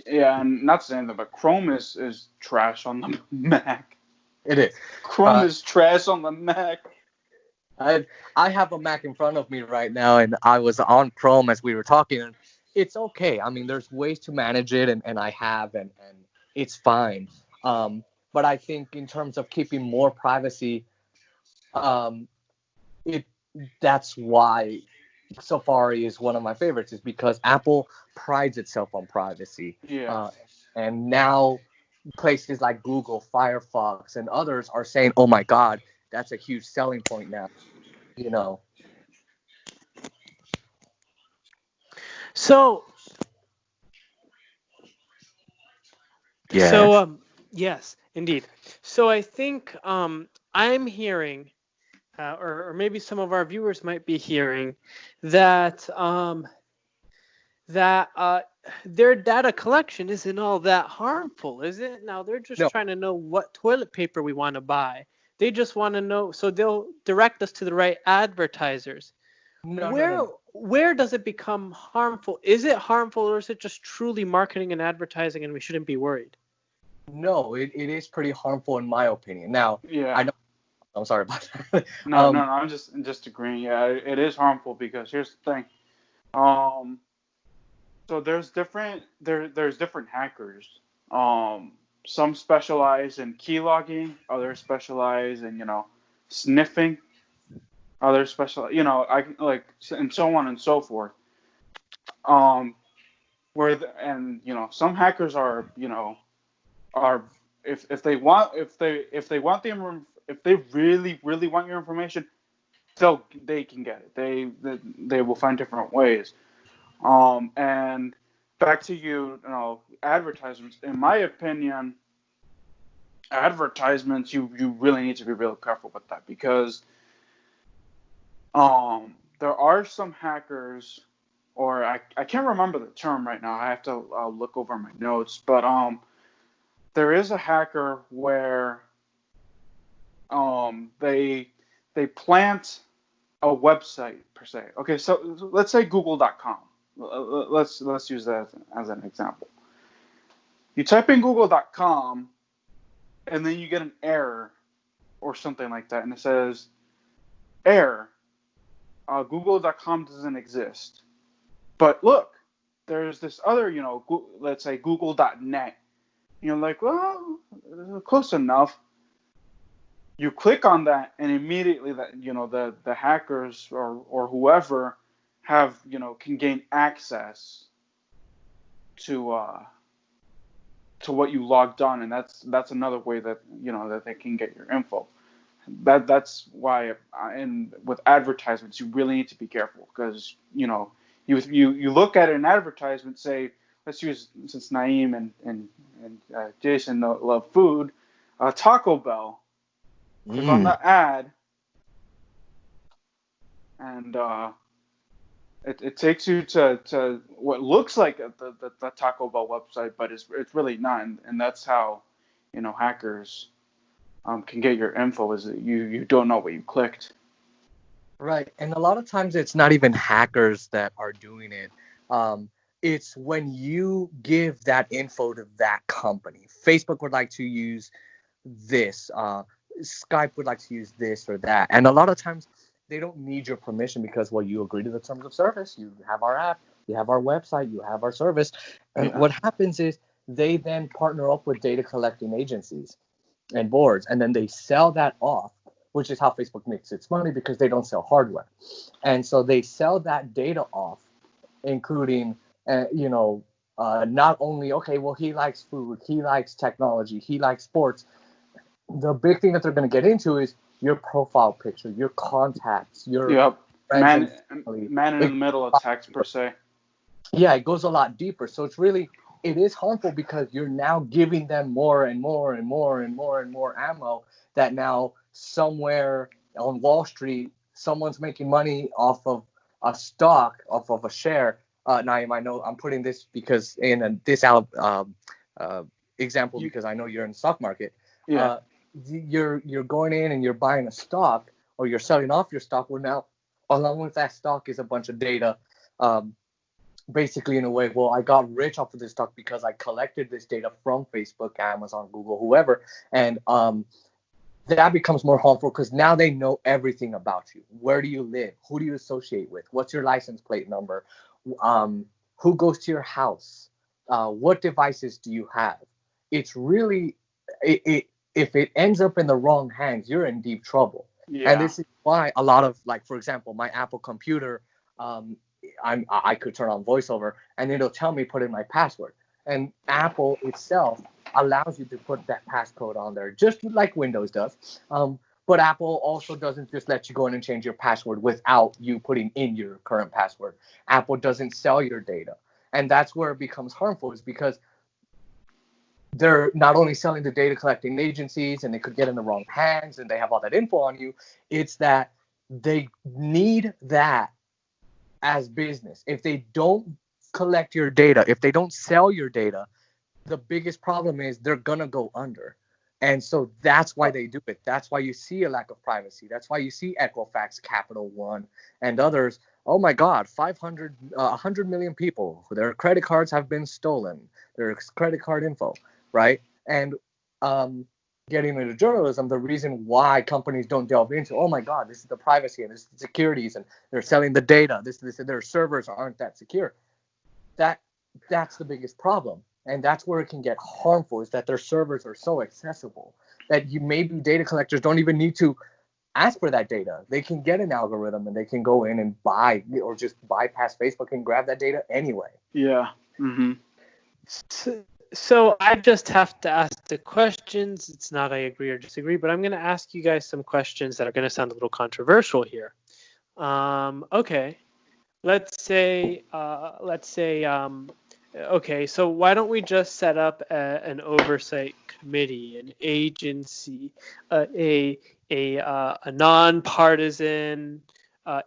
Yeah, and not saying that, but Chrome is trash on the Mac. It is. Chrome is trash on the Mac. I have a Mac in front of me right now, and I was on Chrome as we were talking, and it's okay. I mean, there's ways to manage it, and I have, and it's fine. But I think in terms of keeping more privacy, um, it that's why Safari is one of my favorites, is because Apple prides itself on privacy. Yeah. And now places like Google, Firefox, and others are saying, "Oh my God, that's a huge selling point now." You know. So Yes. yes, indeed. So I think I'm hearing, or maybe some of our viewers might be hearing that that their data collection isn't all that harmful, is it? Now they're just No. trying to know what toilet paper we want to buy. They just want to know, so they'll direct us to the right advertisers. No, no, no, Where no. where does it become harmful? Is it harmful, or is it just truly marketing and advertising and we shouldn't be worried? No, it is pretty harmful in my opinion. Now, I Yeah. know. I'm sorry about that. No, I'm just agreeing. Yeah, it is harmful because here's the thing. Um, so there's different hackers. Um, some specialize in key logging, others specialize in sniffing, others special I like and so on and so forth. Um, and some hackers are if they want if they really want your information, they can get it. They will find different ways. And back to advertisements. In my opinion, advertisements you really need to be real careful with that because there are some hackers, or I can't remember the term right now. I have to look over my notes, but there is a hacker where they plant a website per se. Okay, so let's say Google.com. Let's use that as an example. You type in Google.com, and then you get an error or something like that, and it says, "Error. Google.com doesn't exist." But look, there's this other, let's say Google.net. You're like, well, close enough. You click on that, and immediately the hackers or whoever have can gain access to what you logged on, and that's another way that that they can get your info. That's why, and with advertisements, you really need to be careful because you look at an advertisement, say, let's use, since Naeem and Jason love food, Taco Bell. Click on the ad, and it takes you to what looks like the Taco Bell website, but it's really not, and that's how hackers can get your info, is that you don't know what you clicked. Right, and a lot of times it's not even hackers that are doing it. It's when you give that info to that company. Facebook would like to use this. Skype would like to use this or that, and a lot of times they don't need your permission because, well, you agree to the terms of service. You have our app, you have our website, you have our service, and Yeah. what happens is they then partner up with data collecting agencies and boards, and then they sell that off, which is how Facebook makes its money because they don't sell hardware. And so they sell that data off, including, not only, okay, well, he likes food, he likes technology, he likes sports. The big thing that they're going to get into is your profile picture, your contacts, your friends man in the middle attacks per se. Yeah, it goes a lot deeper. So it is harmful because you're now giving them more and more and more and more and more ammo that now somewhere on Wall Street, someone's making money off of a stock, off of a share. Naeem, I know I'm putting this because in this example, because I know you're in the stock market. Yeah. You're going in and you're buying a stock, or you're selling off your stock. Well, now along with that stock is a bunch of data. Basically, in a way, well, I got rich off of this stock because I collected this data from Facebook, Amazon, Google, whoever, and that becomes more harmful because now they know everything about you. Where do you live? Who do you associate with? What's your license plate number? Who goes to your house? What devices do you have? It's really, if it ends up in the wrong hands, you're in deep trouble. Yeah. And this is why a lot of, like, for example, my Apple computer, I could turn on voiceover and it'll tell me put in my password. And Apple itself allows you to put that passcode on there, just like Windows does. But Apple also doesn't just let you go in and change your password without you putting in your current password. Apple doesn't sell your data. And that's where it becomes harmful, is because they're not only selling to data collecting agencies and they could get in the wrong hands and they have all that info on you. It's that they need that as business. If they don't collect your data, if they don't sell your data, the biggest problem is they're gonna go under. And so that's why they do it. That's why you see a lack of privacy. That's why you see Equifax, Capital One, and others. Oh my God, 100 million people, their credit cards have been stolen, their credit card info, right? And getting into journalism, the reason why companies don't delve into, oh my God, this is the privacy and this is the securities and they're selling the data, this their servers aren't that secure. That's the biggest problem. And that's where it can get harmful, is that their servers are so accessible that maybe data collectors don't even need to ask for that data. They can get an algorithm and they can go in and buy, or just bypass Facebook and grab that data anyway. Yeah. Mm-hmm. So I just have to ask the questions. It's not I agree or disagree, but I'm going to ask you guys some questions that are going to sound a little controversial here. Okay. Let's say, okay, so why don't we just set up an oversight committee, an agency, a nonpartisan,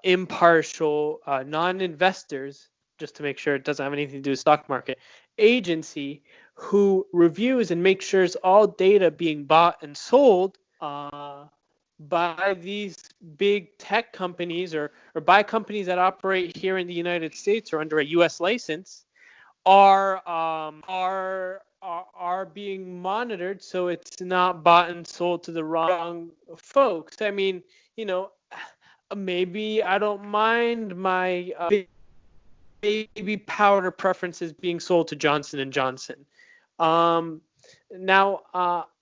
impartial, non-investors, just to make sure it doesn't have anything to do with stock market, agency who reviews and makes sure all data being bought and sold by these big tech companies or by companies that operate here in the United States or under a U.S. license are being monitored, so it's not bought and sold to the wrong folks. I mean, maybe I don't mind my baby powder preferences being sold to Johnson & Johnson. Now,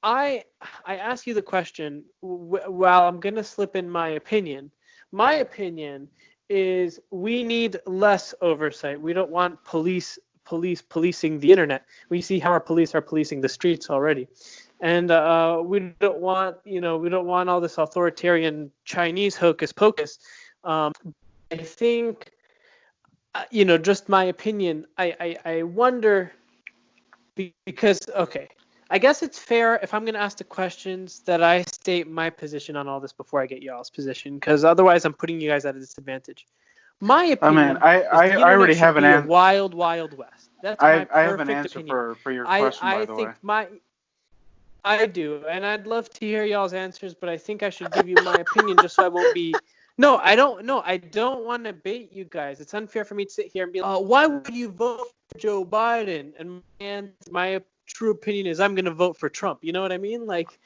I ask you the question. Well, I'm gonna slip in my opinion. My opinion is we need less oversight. We don't want policing the internet. We see how our police are policing the streets already, and we don't want all this authoritarian Chinese hocus pocus. I think, just my opinion. I wonder. Because, okay, I guess it's fair if I'm going to ask the questions that I state my position on all this before I get y'all's position, because otherwise I'm putting you guys at a disadvantage. My opinion I already have an answer. Wild, wild west. That's my perfect I have an answer opinion. for your question, by the way. I do, and I'd love to hear y'all's answers, but I think I should give you my opinion just so I won't be... No, I don't want to bait you guys. It's unfair for me to sit here and be like, why would you vote for Joe Biden? And my true opinion is I'm going to vote for Trump. You know what I mean? Like,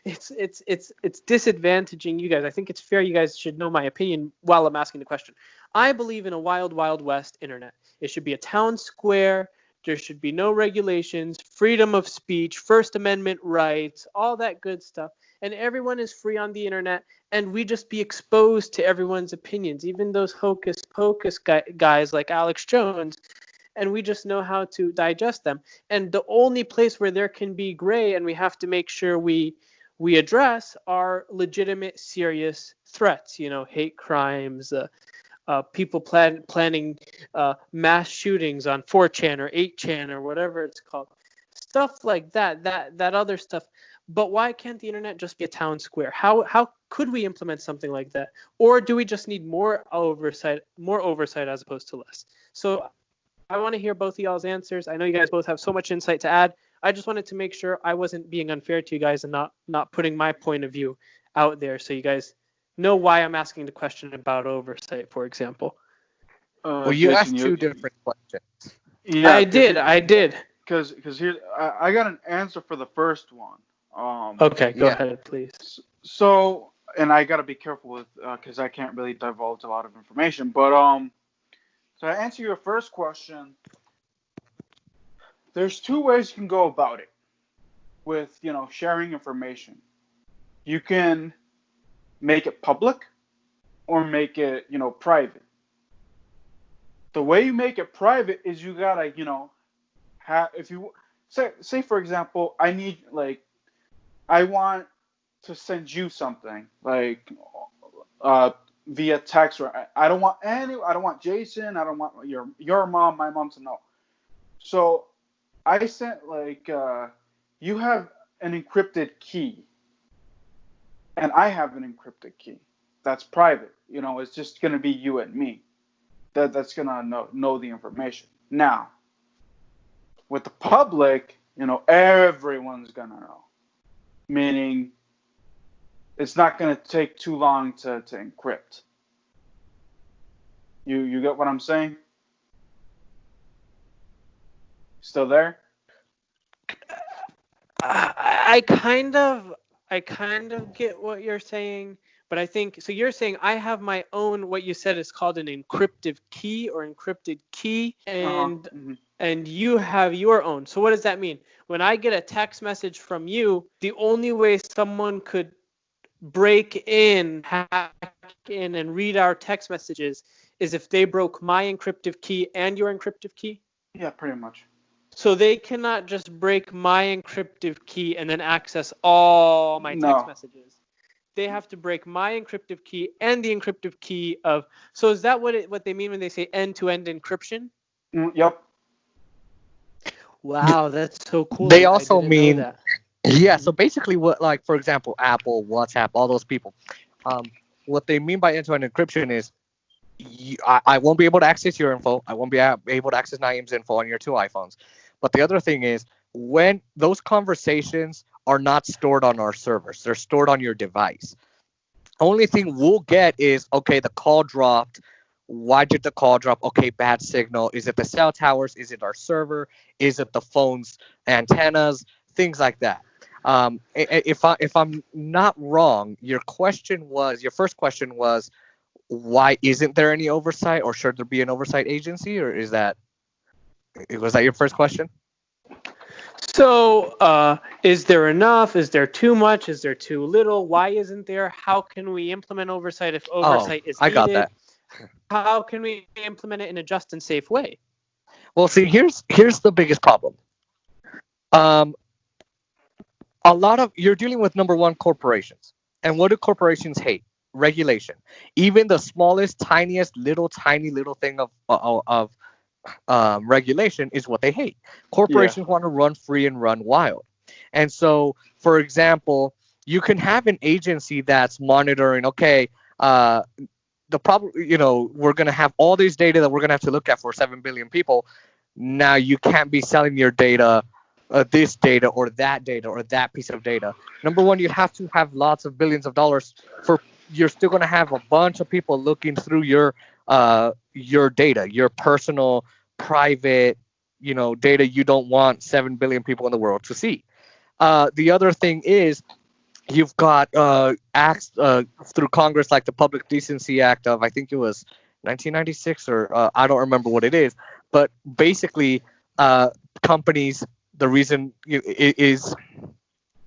it's disadvantaging you guys. I think it's fair you guys should know my opinion while I'm asking the question. I believe in a wild, wild west internet. It should be a town square. There should be no regulations, freedom of speech, First Amendment rights, all that good stuff. And everyone is free on the internet, and we just be exposed to everyone's opinions, even those hocus pocus guys like Alex Jones, and we just know how to digest them. And the only place where there can be gray, and we have to make sure we address, are legitimate, serious threats. Hate crimes, people planning mass shootings on 4chan or 8chan or whatever it's called, stuff like that. That other stuff. But why can't the internet just be a town square? How could we implement something like that? Or do we just need more oversight as opposed to less? So I want to hear both of y'all's answers. I know you guys both have so much insight to add. I just wanted to make sure I wasn't being unfair to you guys and not putting my point of view out there, so you guys know why I'm asking the question about oversight, for example. Well, you Jason, asked two different questions. Yeah, I did. Because here I got an answer for the first one. Okay, go ahead, please. So, and I gotta be careful with because I can't really divulge a lot of information. But so to answer your first question, there's two ways you can go about it with sharing information. You can make it public or make it private. The way you make it private is you gotta if you say for example, I want to send you something via text, or I don't want Jason, I don't want your mom, my mom to know. So I sent you have an encrypted key and I have an encrypted key. That's private. It's just gonna be you and me. That's gonna know the information. Now, with the public, everyone's gonna know. Meaning, it's not gonna take too long to encrypt. You get what I'm saying? Still there? I kind of get what you're saying, but I think so. You're saying I have my own, what you said is called an encrypted key or encrypted key, and you have your own. So what does that mean? When I get a text message from you, the only way someone could hack in, and read our text messages is if they broke my encrypted key and your encrypted key? Yeah, pretty much. So they cannot just break my encrypted key and then access all my text messages. They have to break my encrypted key and the encrypted key of. So is that what they mean when they say end-to-end encryption? Yep. Wow, that's so cool. They also mean that. Yeah. So basically, what for example, Apple, WhatsApp, all those people, what they mean by end-to-end encryption is I won't be able to access your info. I won't be able to access Naeem's info on your two iPhones. But the other thing is, when those conversations are not stored on our servers, they're stored on your device. Only thing we'll get is, okay, the call dropped. Why did the call drop? Okay, bad signal. Is it the cell towers? Is it our server? Is it the phone's antennas? Things like that. If I'm not wrong, your first question was, why isn't there any oversight, or should there be an oversight agency, or was that your first question? So is there enough? Is there too much? Is there too little? Why isn't there? How can we implement oversight if oversight is needed? I got that. How can we implement it in a just and safe way? Well, see, here's the biggest problem. You're dealing with, number one, corporations. And what do corporations hate? Regulation. Even the smallest, tiniest, tiny little thing of regulation is what they hate. Corporations want to run free and run wild. And so, for example, you can have an agency that's monitoring, okay, the problem, we're going to have all this data that we're going to have to look at for 7 billion people. Now you can't be selling your data, this data or that piece of data. Number one, you have to have lots of billions of dollars you're still going to have a bunch of people looking through your data, your personal, private, data you don't want 7 billion people in the world to see. The other thing is, you've got acts through Congress, like the Public Decency Act of, I think it was 1996, or I don't remember what it is, but basically companies, the reason is,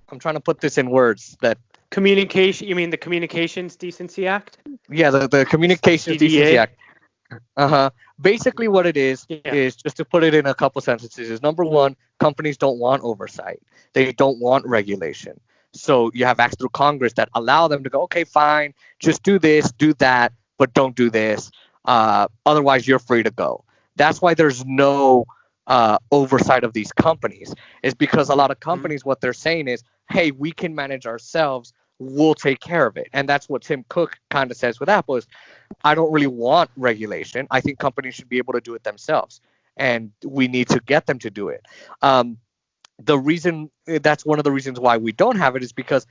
I'm trying to put this in words that. Communication, you mean the Communications Decency Act? Yeah, the Communications Decency Act. Basically, what it is just to put it in a couple sentences, is number one, companies don't want oversight. They don't want regulation. So you have acts through Congress that allow them to go, okay, fine, just do this, do that, but don't do this. Otherwise, you're free to go. That's why there's no oversight of these companies, is because a lot of companies, what they're saying is, hey, we can manage ourselves. We'll take care of it. And that's what Tim Cook kind of says with Apple is, I don't really want regulation. I think companies should be able to do it themselves, and we need to get them to do it. That's one of the reasons why we don't have it, is because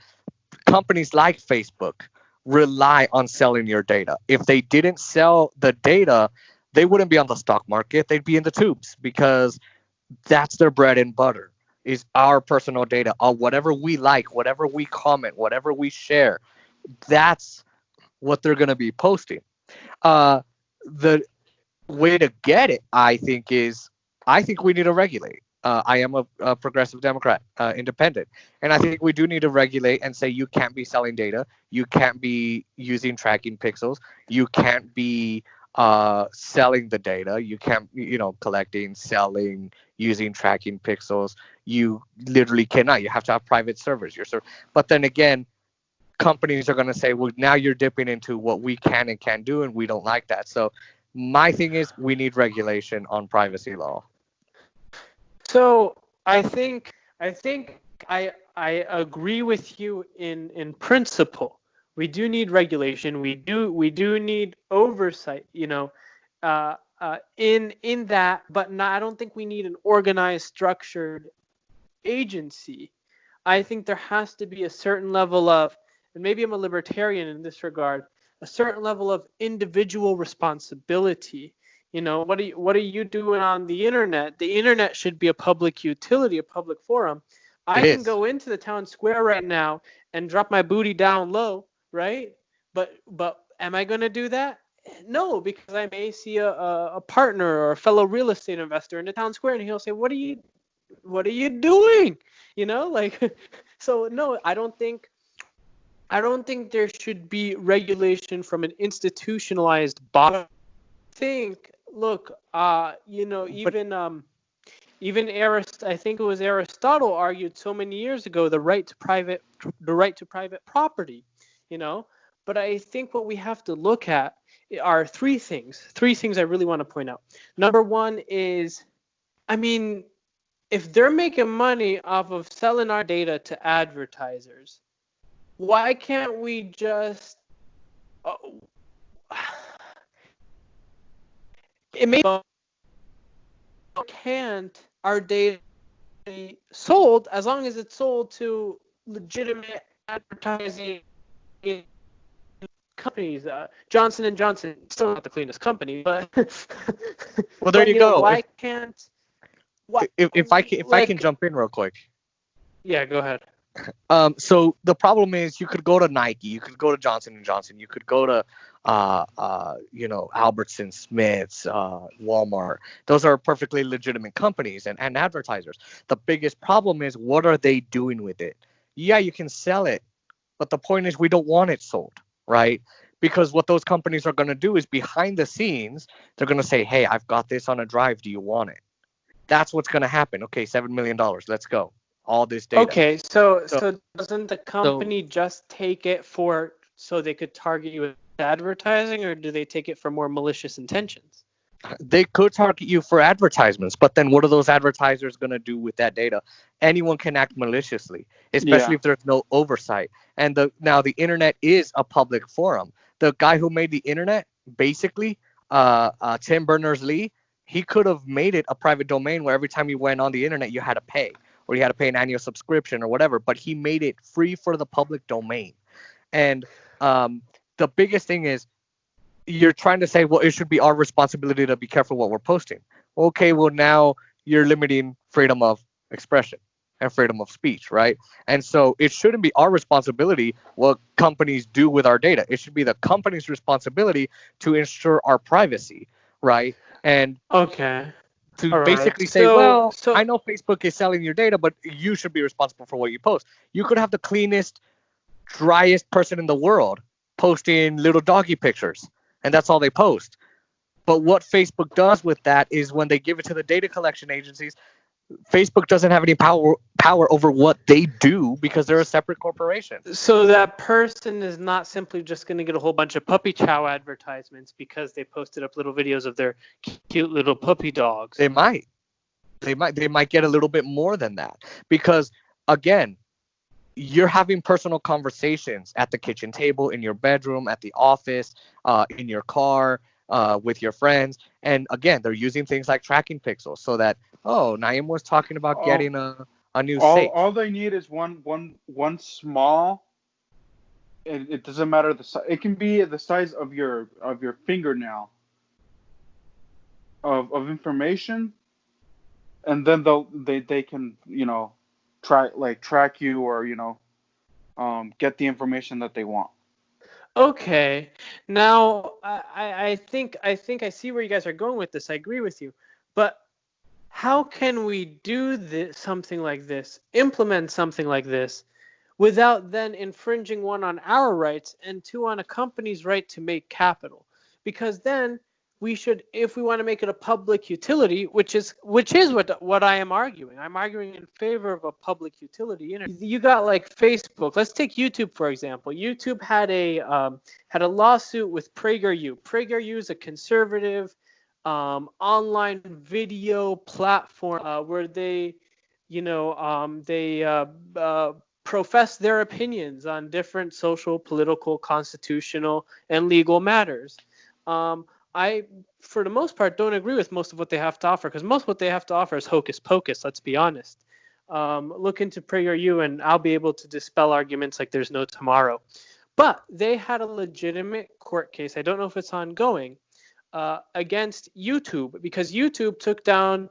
companies like Facebook rely on selling your data. If they didn't sell the data, they wouldn't be on the stock market. They'd be in the tubes, because that's their bread and butter, is our personal data, on whatever we like, whatever we comment, whatever we share. That's what they're going to be posting. The way to get it, I think we need to regulate. I am a progressive Democrat, independent, and I think we do need to regulate and say you can't be selling data, you can't be using tracking pixels, you can't be selling the data, you can't, collecting, selling, using tracking pixels. You literally cannot. You have to have private servers. But then again, companies are going to say, well, now you're dipping into what we can and can't do, and we don't like that. So my thing is, we need regulation on privacy law. So I think I agree with you in principle. We do need regulation. We do need oversight. In that, but I don't think we need an organized, structured agency. I think there has to be a certain level of, and maybe I'm a libertarian in this regard, a certain level of individual responsibility. What are you doing on the internet? The internet should be a public utility, a public forum. I can go into the town square right now and drop my booty down low, right? But am I going to do that? No, because I may see a partner or a fellow real estate investor in the town square, and he'll say, "What are you doing?" So no, I don't think there should be regulation from an institutionalized body. I think, look, even I think it was Aristotle argued so many years ago the right to private property, But I think what we have to look at are three things I really want to point out. Number one is, if they're making money off of selling our data to advertisers, why can't we just can't our data be sold as long as it's sold to legitimate advertising companies? Johnson & Johnson, still not the cleanest company, but well, there you go. Why can't? If I can jump in real quick. Yeah, go ahead. So the problem is, you could go to Nike, you could go to Johnson & Johnson, you could go to Albertsons, Smith's, Walmart. Those are perfectly legitimate companies and advertisers. The biggest problem is, what are they doing with it? Yeah, you can sell it, but the point is, we don't want it sold, right? Because what those companies are going to do is, behind the scenes, they're going to say, hey, I've got this on a drive, do you want it? That's what's going to happen. Okay, $7 million, let's go. All this data. Okay, so doesn't the company just take it so they could target you with advertising, or do they take it for more malicious intentions? They could target you for advertisements, but then what are those advertisers going to do with that data? Anyone can act maliciously, especially if there's no oversight. And now the internet is a public forum. The guy who made the internet, basically, Tim Berners-Lee, he could have made it a private domain where every time you went on the internet, you had to pay, or you had to pay an annual subscription or whatever, but he made it free for the public domain. And the biggest thing is, you're trying to say, well, it should be our responsibility to be careful what we're posting. Okay, well, now you're limiting freedom of expression and freedom of speech, right? And so it shouldn't be our responsibility what companies do with our data. It should be the company's responsibility to ensure our privacy, right? And okay. to All right. basically say, well, I know Facebook is selling your data, but you should be responsible for what you post. You could have the cleanest, driest person in the world posting little doggy pictures, and that's all they post. But what Facebook does with that is when they give it to the data collection agencies, Facebook doesn't have any power over what they do because they're a separate corporation. So that person is not simply just going to get a whole bunch of puppy chow advertisements because they posted up little videos of their cute little puppy dogs. They might get a little bit more than that because, again, you're having personal conversations at the kitchen table, in your bedroom, at the office, in your car, with your friends. And again, they're using things like tracking pixels so that, Naeem was talking about getting a new safe. All they need is one small. It doesn't matter the size. It can be the size of your fingernail of information, and then they can track you or get the information that they want. Okay. Now, I think I see where you guys are going with this. I agree with you. But how can we do this, something like this, implement something like this, without then infringing, one, on our rights, and two, on a company's right to make capital? Because then we should, if we want to make it a public utility, which is what I am arguing. I'm arguing in favor of a public utility. You got like Facebook. Let's take YouTube for example. YouTube had a lawsuit with PragerU. PragerU is a conservative online video platform where they profess their opinions on different social, political, constitutional, and legal matters. I, for the most part, don't agree with most of what they have to offer, because most of what they have to offer is hocus pocus, let's be honest. Look into PragerU and I'll be able to dispel arguments like there's no tomorrow. But they had a legitimate court case, I don't know if it's ongoing, against YouTube, because YouTube took down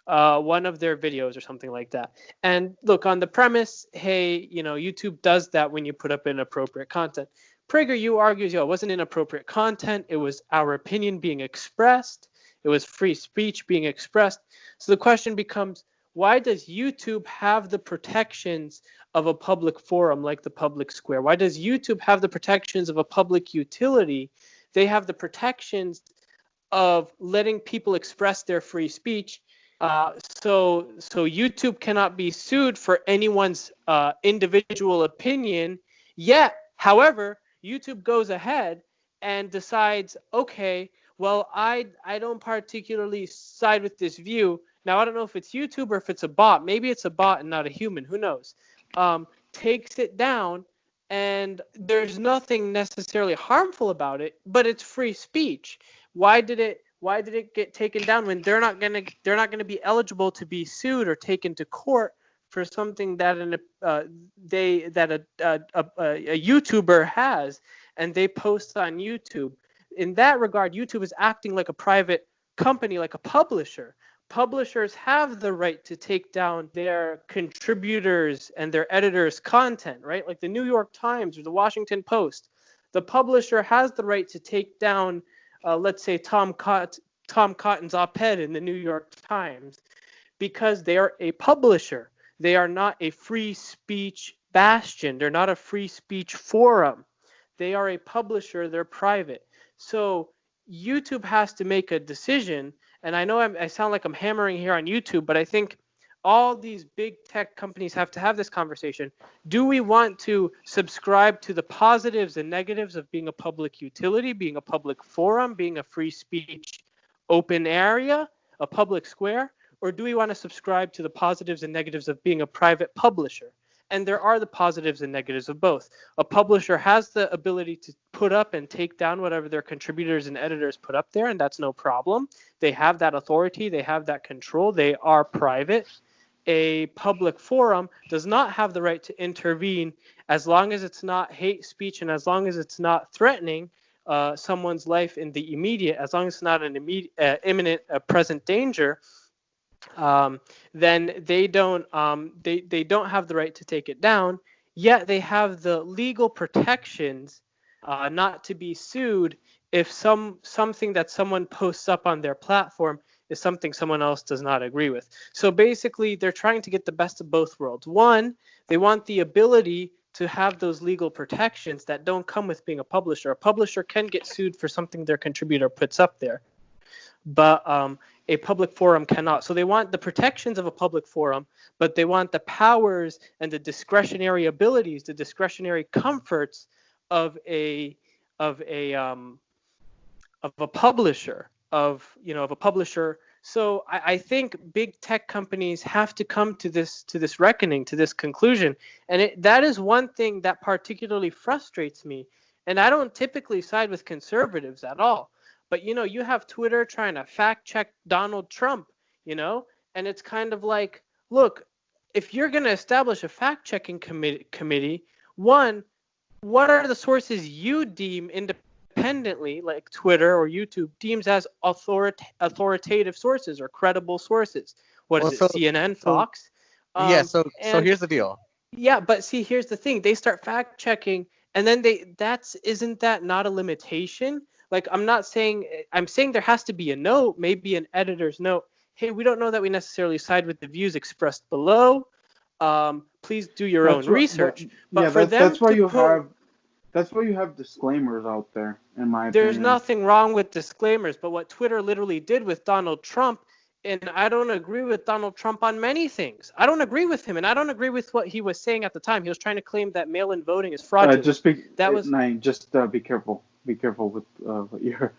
one of their videos or something like that. And look, on the premise, hey, YouTube does that when you put up inappropriate content. PragerU argues, it wasn't inappropriate content. It was our opinion being expressed. It was free speech being expressed. So the question becomes, why does YouTube have the protections of a public forum like the public square? Why does YouTube have the protections of a public utility? They have the protections of letting people express their free speech. So YouTube cannot be sued for anyone's individual opinion. Yet, however, YouTube goes ahead and decides, okay, well, I don't particularly side with this view. Now, I don't know if it's YouTube or if it's a bot. Maybe it's a bot and not a human. Who knows? Takes it down, and there's nothing necessarily harmful about it, but it's free speech. Why did it get taken down when they're not gonna be eligible to be sued or taken to court for something that a YouTuber has and they post on YouTube? In that regard, YouTube is acting like a private company, like a publisher. Publishers have the right to take down their contributors and their editors' content, right? Like the New York Times or the Washington Post. The publisher has the right to take down, let's say, Tom Cotton's op-ed in the New York Times, because they are a publisher. They are not a free speech bastion. They're not a free speech forum. They are a publisher. They're private. So YouTube has to make a decision. And I know I sound like I'm hammering here on YouTube, but I think all these big tech companies have to have this conversation. Do we want to subscribe to the positives and negatives of being a public utility, being a public forum, being a free speech open area, a public square? Or do we want to subscribe to the positives and negatives of being a private publisher? And there are the positives and negatives of both. A publisher has the ability to put up and take down whatever their contributors and editors put up there, and that's no problem. They have that authority. They have that control. They are private. A public forum does not have the right to intervene as long as it's not hate speech and as long as it's not threatening someone's life in the immediate, as long as it's not an imminent present danger. Then they don't have the right to take it down. Yet they have the legal protections not to be sued if something that someone posts up on their platform is something someone else does not agree with. So basically, they're trying to get the best of both worlds. One, they want the ability to have those legal protections that don't come with being a publisher. A publisher can get sued for something their contributor puts up there, but a public forum cannot. So they want the protections of a public forum, but they want the powers and the discretionary abilities, the discretionary comforts of a publisher, of a publisher. So I think big tech companies have to come to this reckoning, to this conclusion, and that is one thing that particularly frustrates me. And I don't typically side with conservatives at all, but you have Twitter trying to fact check Donald Trump, and it's kind of like, look, if you're going to establish a fact checking committee, one, what are the sources you deem independently, like Twitter or YouTube deems as authoritative sources or credible sources? What is it, CNN, Fox? So here's the deal. Yeah, but see, here's the thing. They start fact checking, and then isn't that not a limitation? Like, I'm saying there has to be a note, maybe an editor's note. Hey, we don't know that we necessarily side with the views expressed below. Please do your own research. That's why you have disclaimers out there, in my opinion. There's nothing wrong with disclaimers, but what Twitter literally did with Donald Trump, and I don't agree with Donald Trump on many things. I don't agree with him, and I don't agree with what he was saying at the time. He was trying to claim that mail-in voting is fraudulent. Just be careful. Be careful with what you're.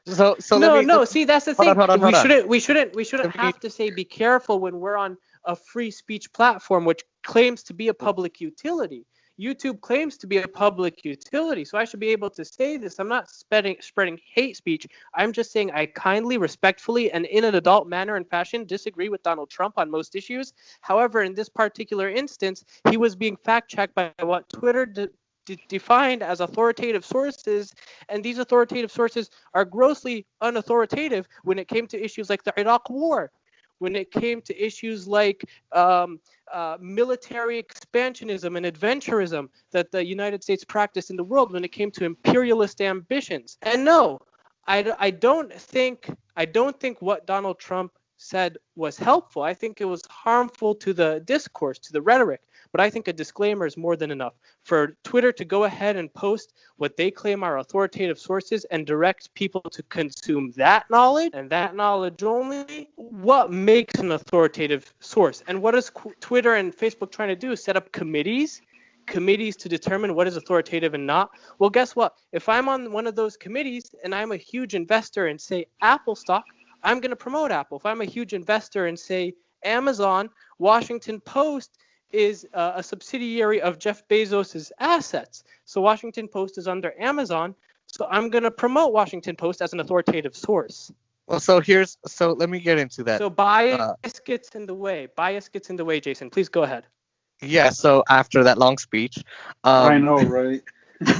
See, that's the thing. Hold on. We shouldn't have to say be careful when we're on a free speech platform which claims to be a public utility. YouTube claims to be a public utility, so I should be able to say this. I'm not spreading hate speech. I'm just saying I kindly, respectfully, and in an adult manner and fashion disagree with Donald Trump on most issues. However, in this particular instance, he was being fact-checked by what Twitter defined as authoritative sources, and these authoritative sources are grossly unauthoritative when it came to issues like the Iraq War, when it came to issues like military expansionism and adventurism that the United States practiced in the world, when it came to imperialist ambitions. And no, I don't think what Donald Trump said was helpful. I think it was harmful to the discourse, to the rhetoric. But I think a disclaimer is more than enough for Twitter to go ahead and post what they claim are authoritative sources and direct people to consume that knowledge and that knowledge only. What makes an authoritative source? And what is Twitter and Facebook trying to do? Set up committees to determine what is authoritative and not? Well, guess what? If I'm on one of those committees and I'm a huge investor in, say, Apple stock, I'm going to promote Apple. If I'm a huge investor in, say, Amazon, Washington Post is a subsidiary of Jeff Bezos' assets. So Washington Post is under Amazon. So I'm going to promote Washington Post as an authoritative source. Well, so let me get into that. So bias gets in the way. Bias gets in the way, Jason. Please go ahead. Yeah, so after that long speech. I know, right?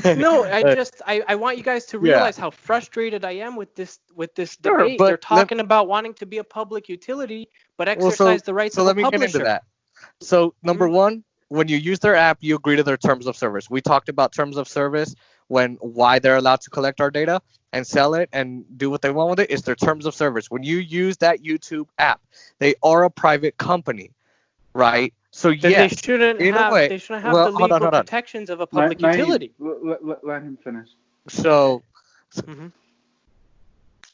No, I want you guys to realize how frustrated I am with this debate. They're talking about wanting to be a public utility, but exercise the rights of a publisher. So let me get into that. So number one, when you use their app, you agree to their terms of service. We talked about terms of service, why they're allowed to collect our data and sell it and do what they want with it. It's their terms of service. When you use that YouTube app, they are a private company, right? So they shouldn't have the legal protections of a public utility. Let him finish. So,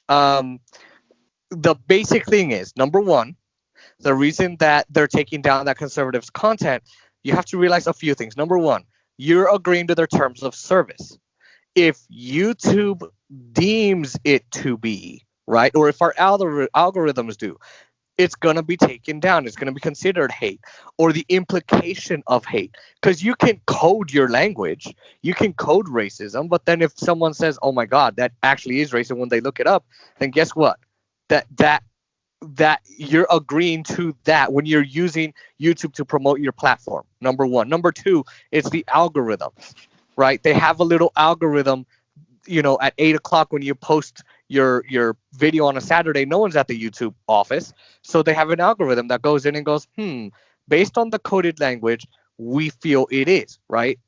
the basic thing is, number one, the reason that they're taking down that conservative's content, you have to realize a few things. Number one, you're agreeing to their terms of service. If YouTube deems it to be, right, or if our algorithms do, it's going to be taken down. It's going to be considered hate or the implication of hate, because you can code your language. You can code racism. But then if someone says, oh, my God, that actually is racist when they look it up, then guess what? That you're agreeing to that when you're using YouTube to promote your platform. Number one. Number two, it's the algorithms, right? They have a little algorithm, at 8 o'clock when you post your video on a Saturday, no one's at the YouTube office. So they have an algorithm that goes in and goes, based on the coded language, we feel it is, right?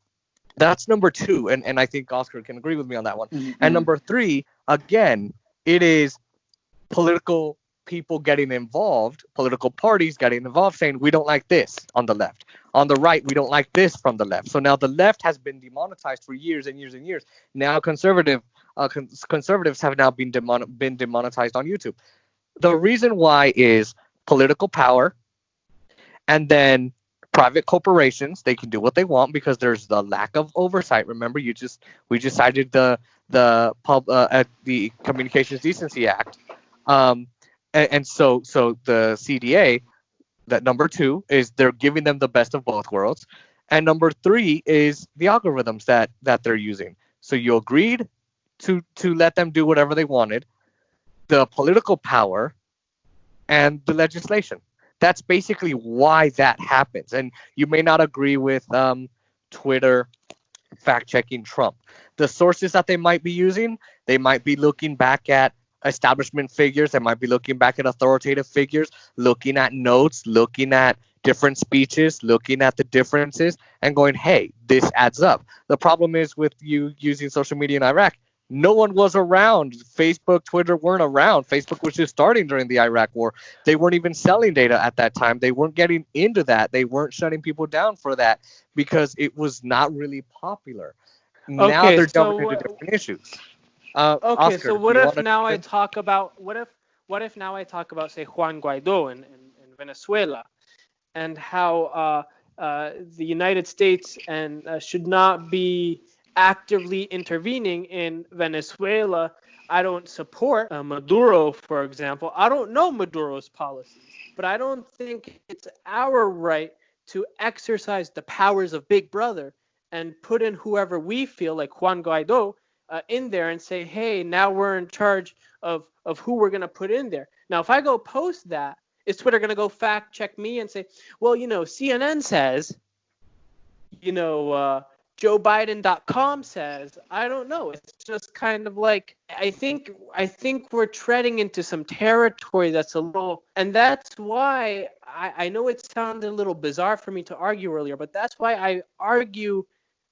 That's number two. And I think Oscar can agree with me on that one. Mm-hmm. And number three, again, it is political people getting involved, political parties getting involved, saying we don't like this on the left. On the right, we don't like this from the left. So now the left has been demonetized for years and years and years. Now conservatives have now been demonetized on YouTube. The reason why is political power, and then private corporations. They can do what they want because there's the lack of oversight. Remember, we just cited the Communications Decency Act, and so the CDA. That number 2 is they're giving them the best of both worlds, and number 3 is the algorithms that they're using. So you agreed to let them do whatever they wanted, the political power, and the legislation. That's basically why that happens. And you may not agree with Twitter fact-checking Trump. The sources that they might be using, they might be looking back at establishment figures, they might be looking back at authoritative figures, looking at notes, looking at different speeches, looking at the differences, and going, hey, this adds up. The problem is with you using social media in Iraq, no one was around. Facebook, Twitter weren't around. Facebook was just starting during the Iraq war. They weren't even selling data at that time. They weren't getting into that. They weren't shutting people down for that because it was not really popular. Now they're jumping into different issues. Okay, Oscar, so what if now I talk about say Juan Guaido in Venezuela, and how the United States and should not be actively intervening in Venezuela. I don't support Maduro, for example. I don't know Maduro's policies, but I don't think it's our right to exercise the powers of Big Brother and put in whoever we feel, like Juan Guaido, in there and say, hey, now we're in charge of who we're going to put in there. Now, if I go post that, is Twitter going to go fact check me and say, well, CNN says, JoeBiden.com says? I don't know. It's just kind of like, I think we're treading into some territory that's a little, and that's why I know it sounded a little bizarre for me to argue earlier, but that's why I argue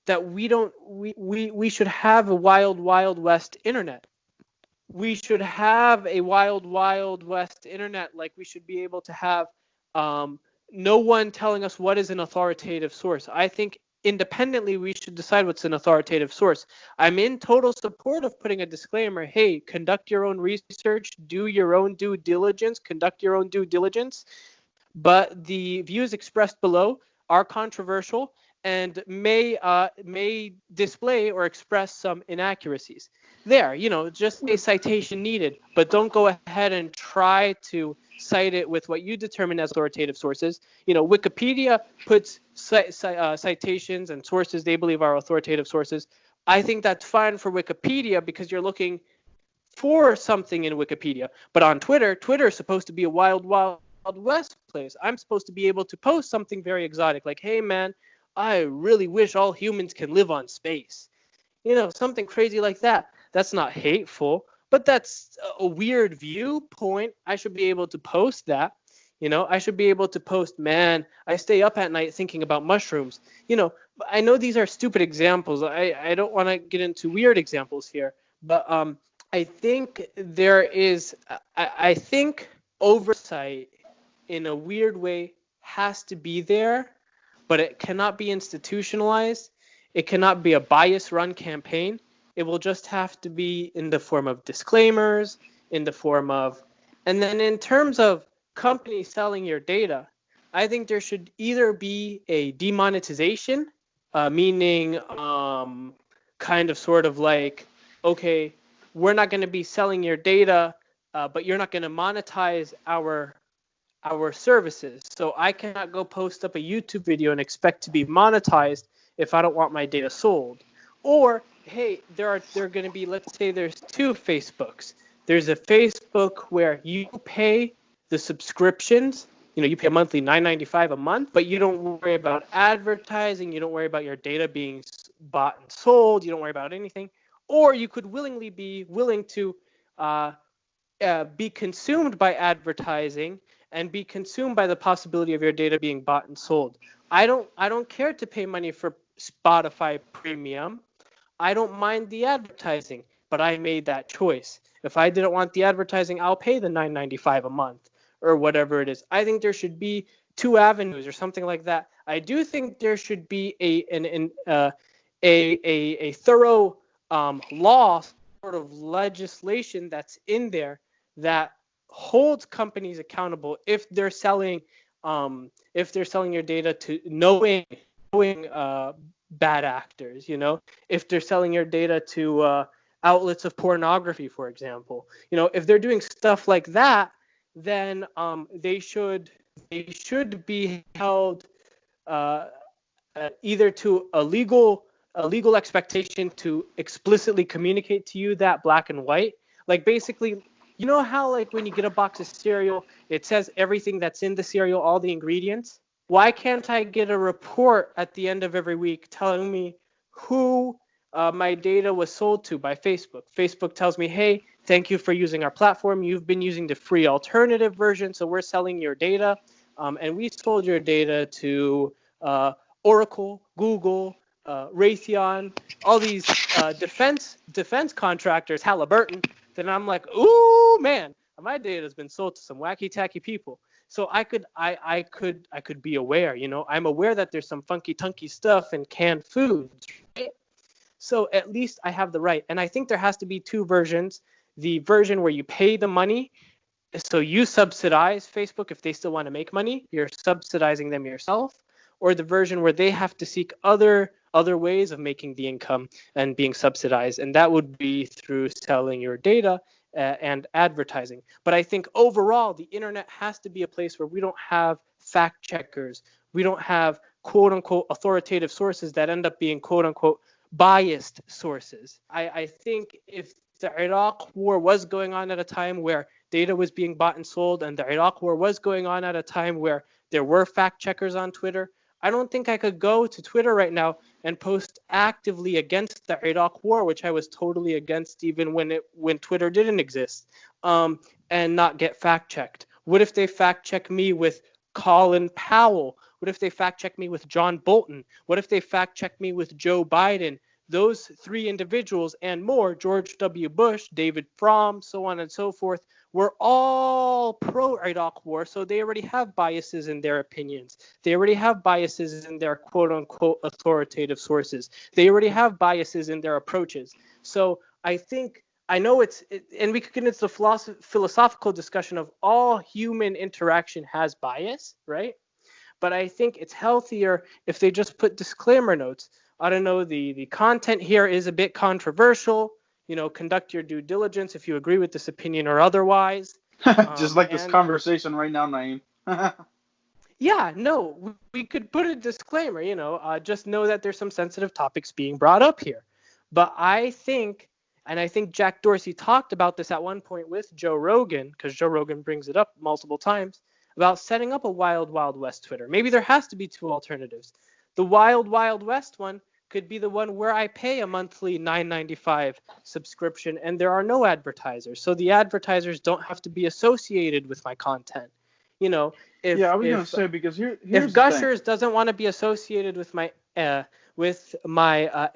that we should have a wild west internet. We should have a wild west internet. Like, we should be able to have no one telling us what is an authoritative source. I think independently we should decide what's an authoritative source. I'm in total support of putting a disclaimer. Hey, conduct your own research, do your own due diligence, conduct your own due diligence. But the views expressed below are controversial and may display or express some inaccuracies. There, just a citation needed, but don't go ahead and try to cite it with what you determine as authoritative sources. Wikipedia puts citations and sources they believe are authoritative sources. I think that's fine for Wikipedia because you're looking for something in Wikipedia. But on Twitter is supposed to be a wild west place. I'm supposed to be able to post something very exotic, like, hey man, I really wish all humans can live on space. Something crazy like that. That's not hateful, but that's a weird viewpoint. I should be able to post that. I should be able to post, man, I stay up at night thinking about mushrooms. I know these are stupid examples. I don't want to get into weird examples here, but I think there is, I think oversight in a weird way has to be there, but it cannot be institutionalized. It cannot be a bias-run campaign. It will just have to be in the form of disclaimers, in the form of, and then in terms of companies selling your data, I think there should either be a demonetization, meaning kind of sort of like, okay, we're not going to be selling your data, but you're not going to monetize our services. So I cannot go post up a YouTube video and expect to be monetized if I don't want my data sold. Or, hey, there are going to be, let's say there's two Facebooks. There's a Facebook where you pay the subscriptions, you pay a monthly $9.95 a month, but you don't worry about advertising, you don't worry about your data being bought and sold, you don't worry about anything. Or you could be willing to be consumed by advertising and be consumed by the possibility of your data being bought and sold. I don't care to pay money for Spotify Premium. I don't mind the advertising, but I made that choice. If I didn't want the advertising, I'll pay the $9.95 a month or whatever it is. I think there should be two avenues or something like that. I do think there should be a thorough law, sort of legislation that's in there that holds companies accountable if they're selling your data to knowing bad actors, if they're selling your data to outlets of pornography, for example, if they're doing stuff like that, then they should be held uh, either to a legal expectation to explicitly communicate to you that black and white. Like basically, how like when you get a box of cereal, it says everything that's in the cereal, all the ingredients. Why can't I get a report at the end of every week telling me who my data was sold to by Facebook? Facebook tells me, hey, thank you for using our platform. You've been using the free alternative version, so we're selling your data. And we sold your data to Oracle, Google, Raytheon, all these defense contractors, Halliburton. Then I'm like, ooh man, my data has been sold to some wacky tacky people. So I could be aware. I'm aware that there's some funky tunky stuff in canned foods, right? So at least I have the right. And I think there has to be two versions. The version where you pay the money, so you subsidize Facebook if they still want to make money, you're subsidizing them yourself, or the version where they have to seek other ways of making the income and being subsidized, and that would be through selling your data and advertising. But I think overall the internet has to be a place where we don't have fact checkers, we don't have quote unquote authoritative sources that end up being quote unquote biased sources. I think if the Iraq war was going on at a time where data was being bought and sold, and the Iraq war was going on at a time where there were fact checkers on Twitter, I don't think I could go to Twitter right now and post actively against the Iraq war, which I was totally against even when Twitter didn't exist, and not get fact checked. What if they fact check me with Colin Powell? What if they fact check me with John Bolton? What if they fact check me with Joe Biden? Those three individuals and more, George W. Bush, David Fromm, so on and so forth, were all pro-Iraq war, so they already have biases in their opinions. They already have biases in their quote-unquote authoritative sources. They already have biases in their approaches. So I know and we could get into the philosophical discussion of all human interaction has bias, right? But I think it's healthier if they just put disclaimer notes. I don't know, the content here is a bit controversial. Conduct your due diligence if you agree with this opinion or otherwise. Just like this conversation right now, Naeem. Yeah, no, we could put a disclaimer, just know that there's some sensitive topics being brought up here. But I think Jack Dorsey talked about this at one point with Joe Rogan, because Joe Rogan brings it up multiple times, about setting up a Wild Wild West Twitter. Maybe there has to be two alternatives. The Wild Wild West one could be the one where I pay a monthly $9.95 subscription and there are no advertisers. So the advertisers don't have to be associated with my content. If I was gonna say, because here's if Gushers doesn't want to be associated with my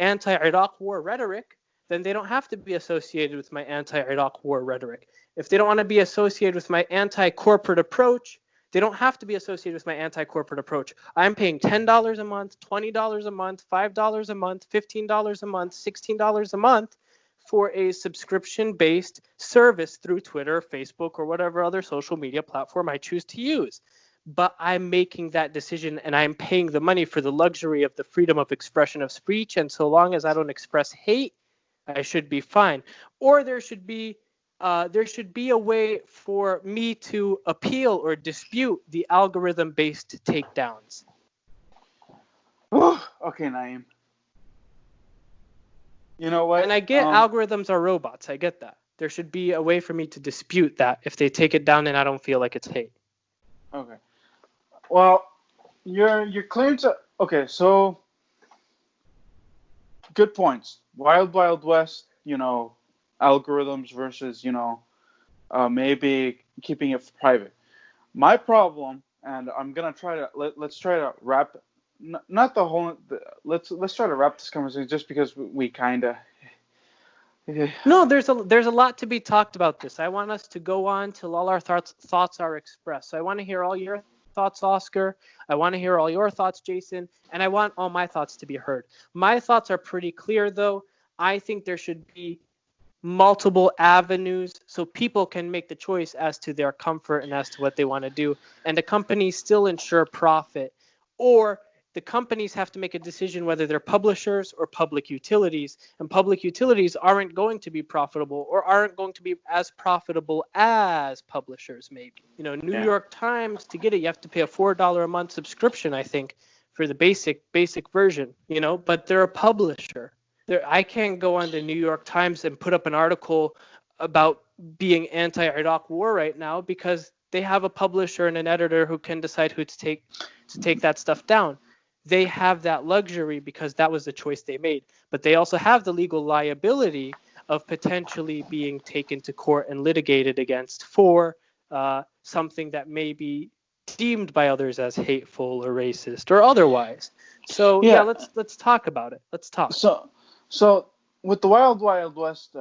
anti-Iraq war rhetoric, then they don't have to be associated with my anti-Iraq war rhetoric. If they don't want to be associated with my anti-corporate approach, they don't have to be associated with my anti-corporate approach. I'm paying $10 a month, $20 a month, $5 a month, $15 a month, $16 a month for a subscription-based service through Twitter, Facebook, or whatever other social media platform I choose to use. But I'm making that decision and I'm paying the money for the luxury of the freedom of expression of speech. And so long as I don't express hate, I should be fine. Or there should be a way for me to appeal or dispute the algorithm-based takedowns. Okay, Naeem. You know what? And I get algorithms are robots. I get that. There should be a way for me to dispute that if they take it down and I don't feel like it's hate. Okay. Well, your claims are okay. So good points. Wild Wild West. Algorithms versus maybe keeping it private. My problem, and I'm gonna try to let's try to wrap. Not the whole. Let's try to wrap this conversation just because we kind of No, there's a lot to be talked about this. I want us to go on till all our thoughts are expressed. So I want to hear all your thoughts, Oscar. I want to hear all your thoughts, Jason, and I want all my thoughts to be heard. My thoughts are pretty clear, though. I think there should be multiple avenues so people can make the choice as to their comfort and as to what they want to do, and the companies still ensure profit, or the companies have to make a decision whether they're publishers or public utilities, and public utilities aren't going to be profitable or aren't going to be as profitable as publishers maybe. New York Times, to get it, you have to pay a $4 a month subscription, I think, for the basic version, but they're a publisher. I can't go on the New York Times and put up an article about being anti-Iraq war right now because they have a publisher and an editor who can decide who to take that stuff down. They have that luxury because that was the choice they made. But they also have the legal liability of potentially being taken to court and litigated against for something that may be deemed by others as hateful or racist or otherwise. So yeah, let's talk about it. Let's talk. So with the Wild Wild West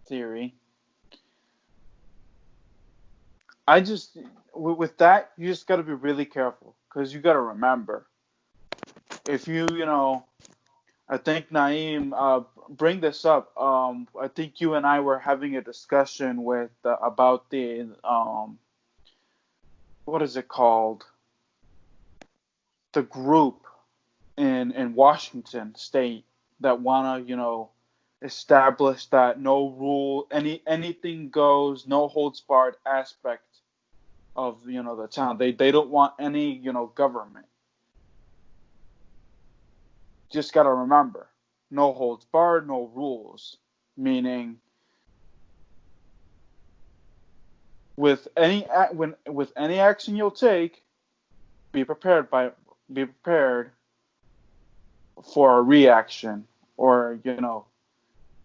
theory, with that, you just got to be really careful because you got to remember, if I think Naeem bring this up. I think you and I were having a discussion with about the what is it called? The group in Washington State that wanna establish that no rule, anything goes, no holds barred aspect of the town. They don't want any government. Just gotta remember, no holds barred, no rules. Meaning, with any action you'll take, be prepared for a reaction or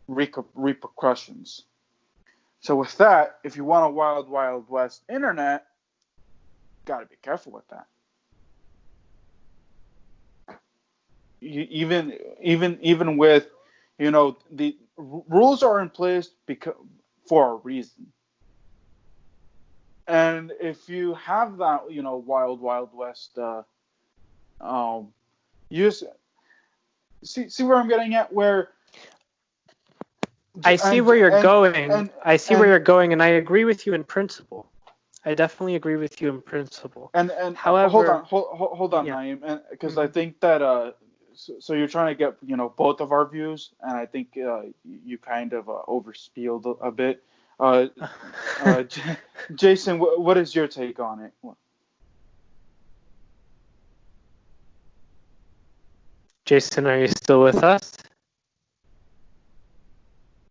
repercussions. So with that, if you want a Wild Wild West internet, gotta be careful with that. Even with the rules are in place for a reason. And if you have that Wild Wild West, you just see where I'm getting at. Where I see where you're going. I see where you're going, and I agree with you in principle. I definitely agree with you in principle. And however, hold on, Naeem, and because I think that so you're trying to get both of our views, and I think you kind of overspieled a bit. Jason, what is your take on it? Jason, are you still with us?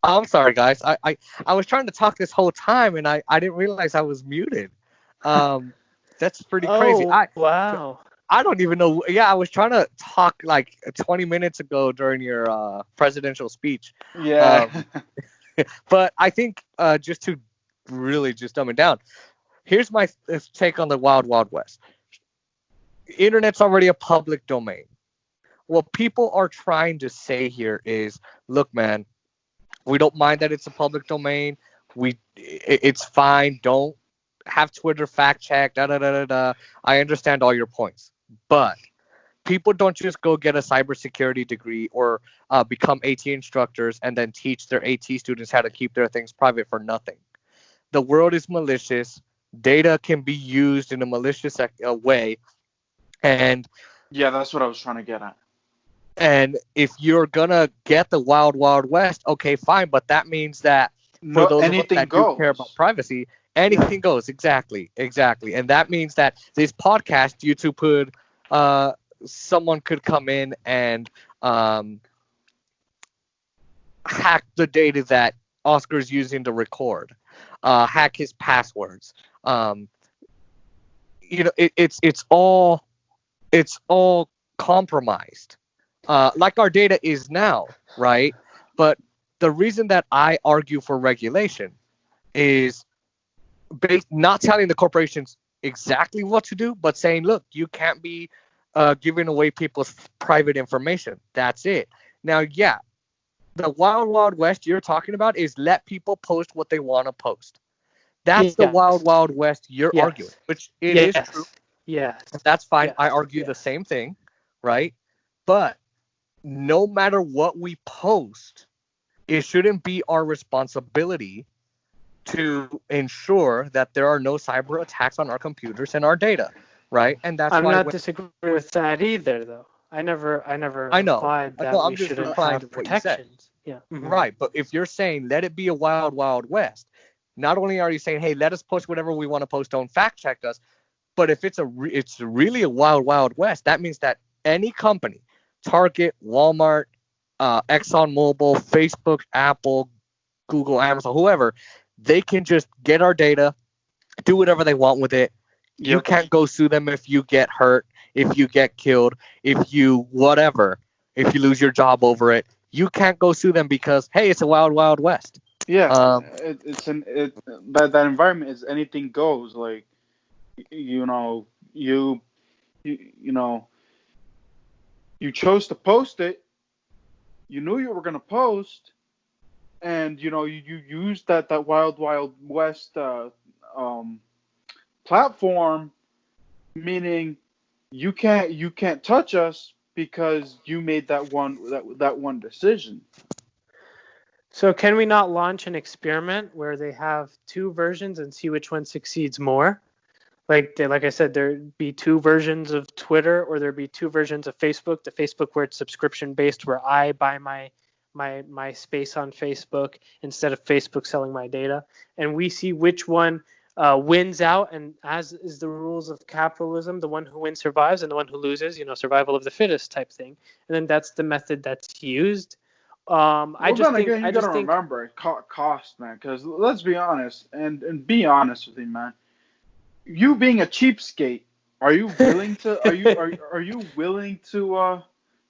I'm sorry, guys. I was trying to talk this whole time, and I didn't realize I was muted. That's pretty crazy. Wow. I don't even know. Yeah, I was trying to talk like 20 minutes ago during your presidential speech. Yeah. But I think just to really just dumb it down, here's my take on the Wild Wild West. Internet's already a public domain. What people are trying to say here is, look, man, we don't mind that it's a public domain. It's fine. Don't have Twitter fact check. I understand all your points, but people don't just go get a cybersecurity degree or become AT instructors and then teach their AT students how to keep their things private for nothing. The world is malicious. Data can be used in a malicious way, and yeah, that's what I was trying to get at. And if you're gonna get the Wild Wild West, okay, fine, but that means that for those of us that do care about privacy, anything goes. Exactly. And that means that this podcast, YouTube could, someone could come in and hack the data that Oscar's using to record, hack his passwords. It's all compromised. Like our data is now, right? But the reason that I argue for regulation is not telling the corporations exactly what to do, but saying, look, you can't be giving away people's private information. That's it. Now, yeah, The Wild Wild West you're talking about is let people post what they want to post. That's the Wild Wild West you're arguing, which it is true. Yes. That's fine. I argue the same thing, right? But no matter what we post, it shouldn't be our responsibility to ensure that there are no cyber attacks on our computers and our data, right? And that's I'm not disagreeing with that either, though. I never implied that we shouldn't have protections. Yeah. Mm-hmm. Right, but if you're saying let it be a wild, wild west, not only are you saying, hey, let us post whatever we want to post, don't fact check us, but if it's really a wild, wild west, that means that any company, Target, Walmart, ExxonMobil, Facebook, Apple, Google, Amazon, whoever, they can just get our data, do whatever they want with it. Yep. You can't go sue them if you get hurt, if you get killed, if you lose your job over it. You can't go sue them because, hey, it's a wild, wild west. Yeah, that environment is anything goes. Like, you chose to post it. You knew you were gonna post, and you used that wild, wild west platform, meaning you can't touch us because you made that one decision. So can we not launch an experiment where they have two versions and see which one succeeds more? Like I said, there'd be two versions of Twitter, or there'd be two versions of Facebook. The Facebook where it's subscription based, where I buy my space on Facebook instead of Facebook selling my data, and we see which one wins out. And as is the rules of capitalism, the one who wins survives, and the one who loses, survival of the fittest type thing. And then that's the method that's used. I just think you gotta remember cost, man. Because let's be honest, and be honest with me, man. You being a cheapskate, are you willing to? Are you willing to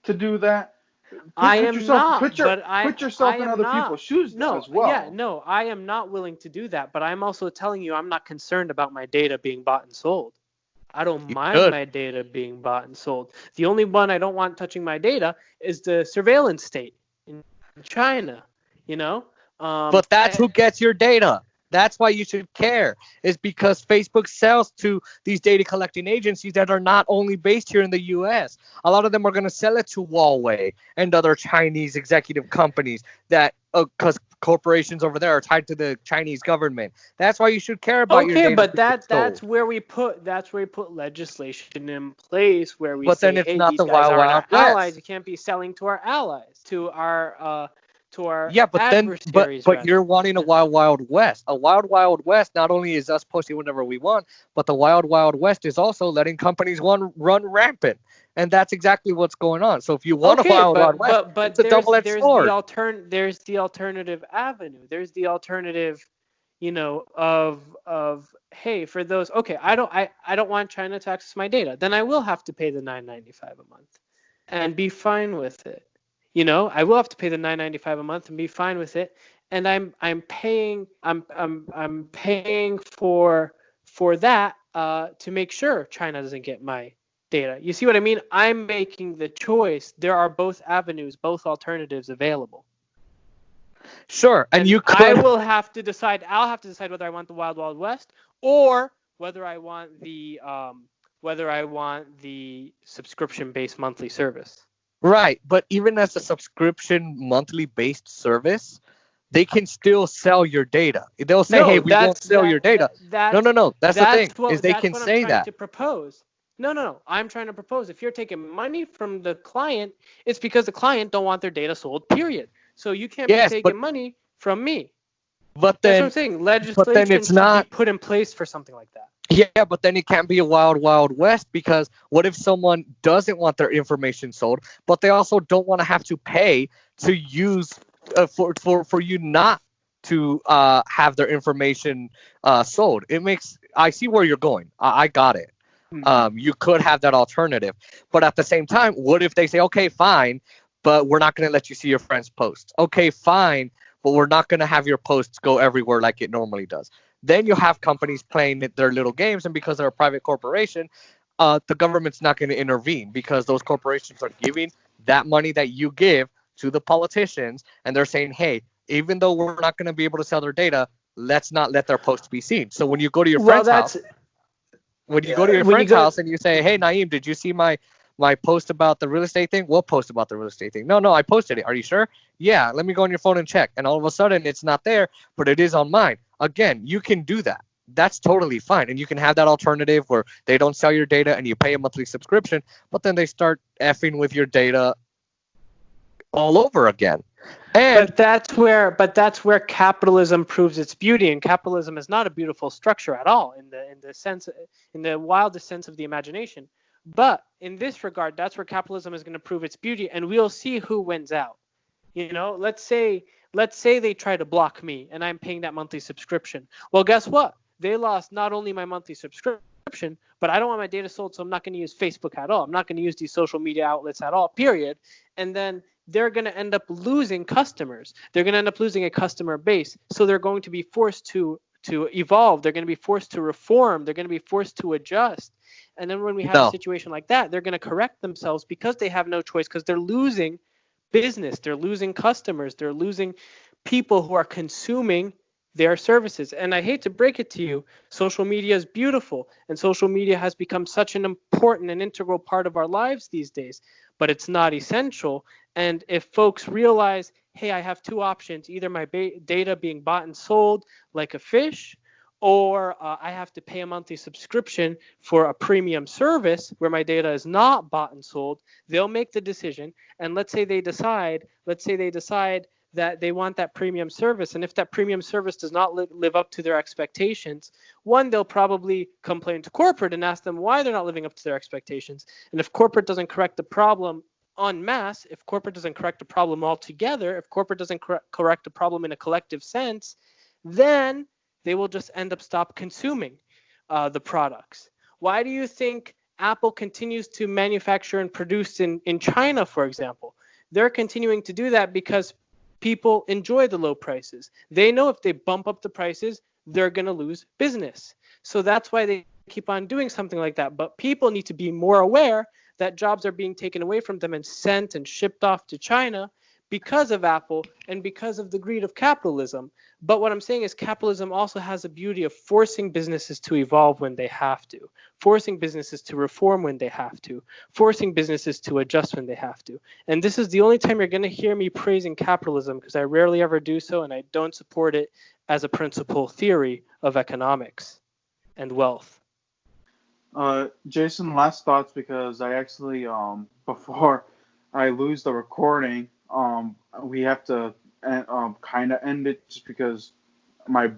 do that? I am not. Put yourself in other people's shoes as well. Yeah, no, I am not willing to do that. But I'm also telling you, I'm not concerned about my data being bought and sold. I don't mind my data being bought and sold. The only one I don't want touching my data is the surveillance state in China. But that's who gets your data. That's why you should care, is because Facebook sells to these data collecting agencies that are not only based here in the U.S. A lot of them are going to sell it to Huawei and other Chinese executive companies that, because corporations over there are tied to the Chinese government. That's why you should care about your data. Okay, but that's where we put legislation in place where we say, then it's hey, not these the guys wild, are wild our allies. You can't be selling to our allies, to our adversaries. But you're wanting a wild, wild west. A wild, wild west not only is us posting whatever we want, but the wild, wild west is also letting companies run rampant, and that's exactly what's going on. So if you want a wild, wild west, it's a double-edged sword. There's the alternative avenue. There's the alternative, of hey, for those. Okay, I don't want China to access my data. Then I will have to pay the $9.95 a month, and be fine with it. I will have to pay the $9.95 a month and be fine with it. And I'm paying for that to make sure China doesn't get my data. You see what I mean? I'm making the choice. There are both avenues, both alternatives available. Sure, and you could. I'll have to decide whether I want the Wild Wild West or whether I want the subscription-based monthly service. Right, but even as a subscription monthly based service, they can still sell your data. They'll say, "Hey, we won't sell your data." No. That's the thing. They can say that. To propose. No. I'm trying to propose. If you're taking money from the client, it's because the client don't want their data sold. Period. So you can't be taking money from me. But that's what I'm saying. Legislation should be put in place for something like that. Yeah, but then it can't be a wild, wild west, because what if someone doesn't want their information sold, but they also don't want to have to pay to use for you not to have their information sold? I see where you're going. I got it. Mm-hmm. You could have that alternative, but at the same time, what if they say, okay, fine, but we're not going to let you see your friends' posts? Okay, fine, but we're not going to have your posts go everywhere like it normally does. Then you have companies playing their little games, and because they're a private corporation, the government's not going to intervene because those corporations are giving that money that you give to the politicians, and they're saying, hey, even though we're not going to be able to sell their data, let's not let their posts be seen. So when you go to your Well, friend's house, that's when you go. and you say, hey, Naeem, did you see my post about the real estate thing? What post about the real estate thing? No, I posted it. Are you sure? Yeah, let me go on your phone and check. And all of a sudden, it's not there, but it is on mine. Again, you can do that. That's totally fine. And you can have that alternative where they don't sell your data and you pay a monthly subscription, but then they start effing with your data all over again. But that's where capitalism proves its beauty, and capitalism is not a beautiful structure at all in the wildest sense of the imagination. But in this regard, that's where capitalism is going to prove its beauty, and we'll see who wins out. Let's say they try to block me, and I'm paying that monthly subscription. Well, guess what? They lost not only my monthly subscription, but I don't want my data sold, so I'm not going to use Facebook at all. I'm not going to use these social media outlets at all, period. And then they're going to end up losing customers. They're going to end up losing a customer base. So they're going to be forced to evolve. They're going to be forced to reform. They're going to be forced to adjust. And then when we have a situation like that, they're going to correct themselves because they have no choice, because they're losing business. They're losing customers. They're losing people who are consuming their services. And I hate to break it to you, social media is beautiful, and social media has become such an important and integral part of our lives these days, but it's not essential. And if folks realize, hey, I have two options, either my data being bought and sold like a fish, or I have to pay a monthly subscription for a premium service where my data is not bought and sold, they'll make the decision. And let's say they decide that they want that premium service. And if that premium service does not live up to their expectations, one, they'll probably complain to corporate and ask them why they're not living up to their expectations. And if corporate doesn't correct the problem en masse, if corporate doesn't correct the problem altogether, if corporate doesn't correct the problem in a collective sense, then they will just end up stop consuming the products. Why do you think Apple continues to manufacture and produce in China, for example? They're continuing to do that because people enjoy the low prices. They know if they bump up the prices, they're going to lose business. So that's why they keep on doing something like that. But people need to be more aware that jobs are being taken away from them and sent and shipped off to China because of Apple and because of the greed of capitalism. But what I'm saying is capitalism also has a beauty of forcing businesses to evolve when they have to, forcing businesses to reform when they have to, forcing businesses to adjust when they have to. And this is the only time you're going to hear me praising capitalism, because I rarely ever do so, and I don't support it as a principal theory of economics and wealth. Jason, last thoughts, because I actually, before I lose the recording, we have to kind of end it just because my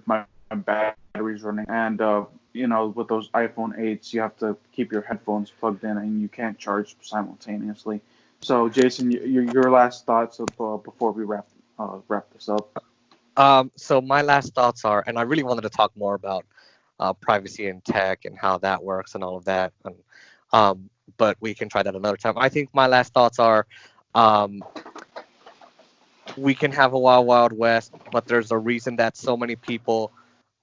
battery's running, and with those iPhone 8s, you have to keep your headphones plugged in and you can't charge simultaneously. So, Jason, your last thoughts before we wrap this up. So my last thoughts are, and I really wanted to talk more about privacy in tech and how that works and all of that, and, but we can try that another time. I think my last thoughts are, we can have a wild, wild west, but there's a reason that so many people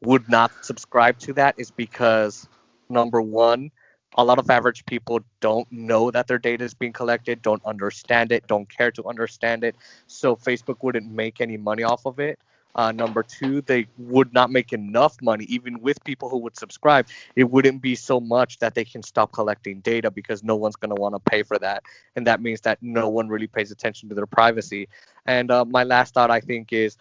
would not subscribe to that, is because, number one, a lot of average people don't know that their data is being collected, don't understand it, don't care to understand it, so Facebook wouldn't make any money off of it. Number two, they would not make enough money, even with people who would subscribe. It wouldn't be so much that they can stop collecting data, because no one's going to want to pay for that. And that means that no one really pays attention to their privacy. And my last thought, I think, is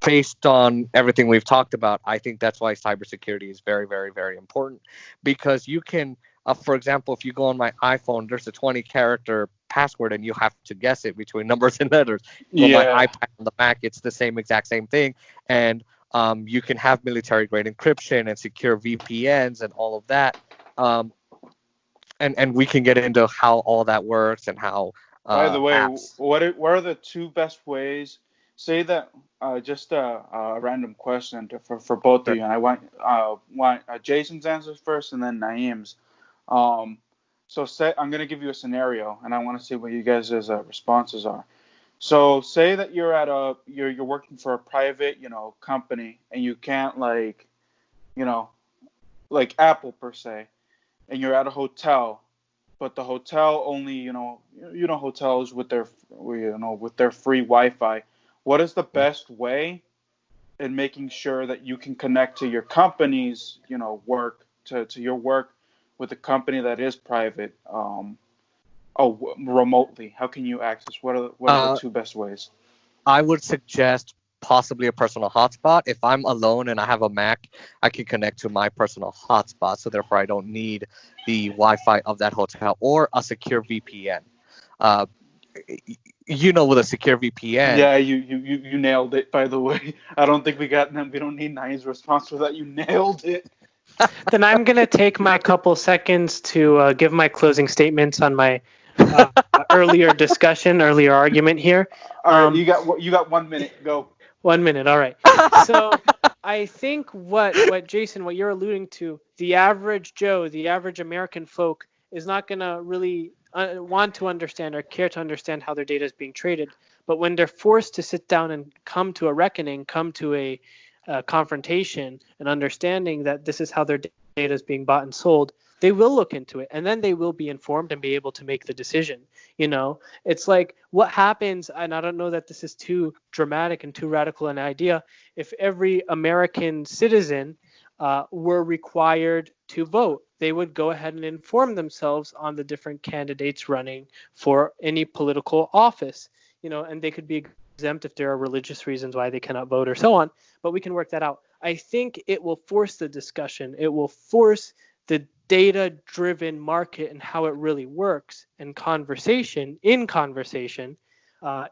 based on everything we've talked about, I think that's why cybersecurity is very, very, very important. Because you can, for example, if you go on my iPhone, there's a 20-character password and you have to guess it between numbers and letters. On my iPad and the Mac, it's the exact same thing. And you can have military-grade encryption and secure VPNs and all of that. And we can get into how all that works and how by the way, apps. what are the two best ways? Say that just a random question for both of you, and I want Jason's answers first and then Naeem's. So I'm going to give you a scenario, and I want to see what you guys' responses are. So say that you're working for a private, company, and you can't like Apple per se, and you're at a hotel, but the hotel only, hotels with their, with their free Wi-Fi. What is the best way in making sure that you can connect to your company's, work, to your work with a company that is private, remotely? How can you access? What are the two best ways? I would suggest possibly a personal hotspot. If I'm alone and I have a Mac, I can connect to my personal hotspot, so therefore I don't need the Wi-Fi of that hotel, or a secure VPN. Uh, with a secure VPN. Yeah, you nailed it. By the way, I don't think we don't need Naeem's response for that. You nailed it. Then I'm gonna take my couple seconds to give my closing statements on my earlier argument here. All right, you got 1 minute. Go. 1 minute. All right. So I think what Jason, what you're alluding to, the average Joe, the average American folk is not gonna really want to understand or care to understand how their data is being traded. But when they're forced to sit down and come to a reckoning, come to a confrontation, and understanding that this is how their data is being bought and sold, they will look into it, and then they will be informed and be able to make the decision. It's like, what happens, and I don't know that this is too dramatic and too radical an idea, if every American citizen were required to vote. They would go ahead and inform themselves on the different candidates running for any political office, and they could be exempt if there are religious reasons why they cannot vote or so on, but we can work that out. I think it will force the discussion. It will force the data-driven market and how it really works and conversation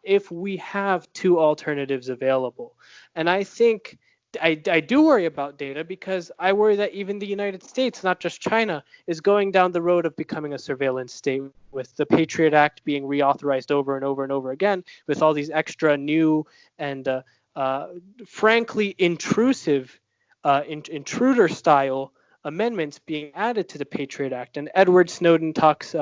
if we have two alternatives available. And I think I do worry about data, because I worry that even the United States, not just China, is going down the road of becoming a surveillance state, with the Patriot Act being reauthorized over and over and over again, with all these extra new and frankly intrusive, intruder-style amendments being added to the Patriot Act. And Edward Snowden talks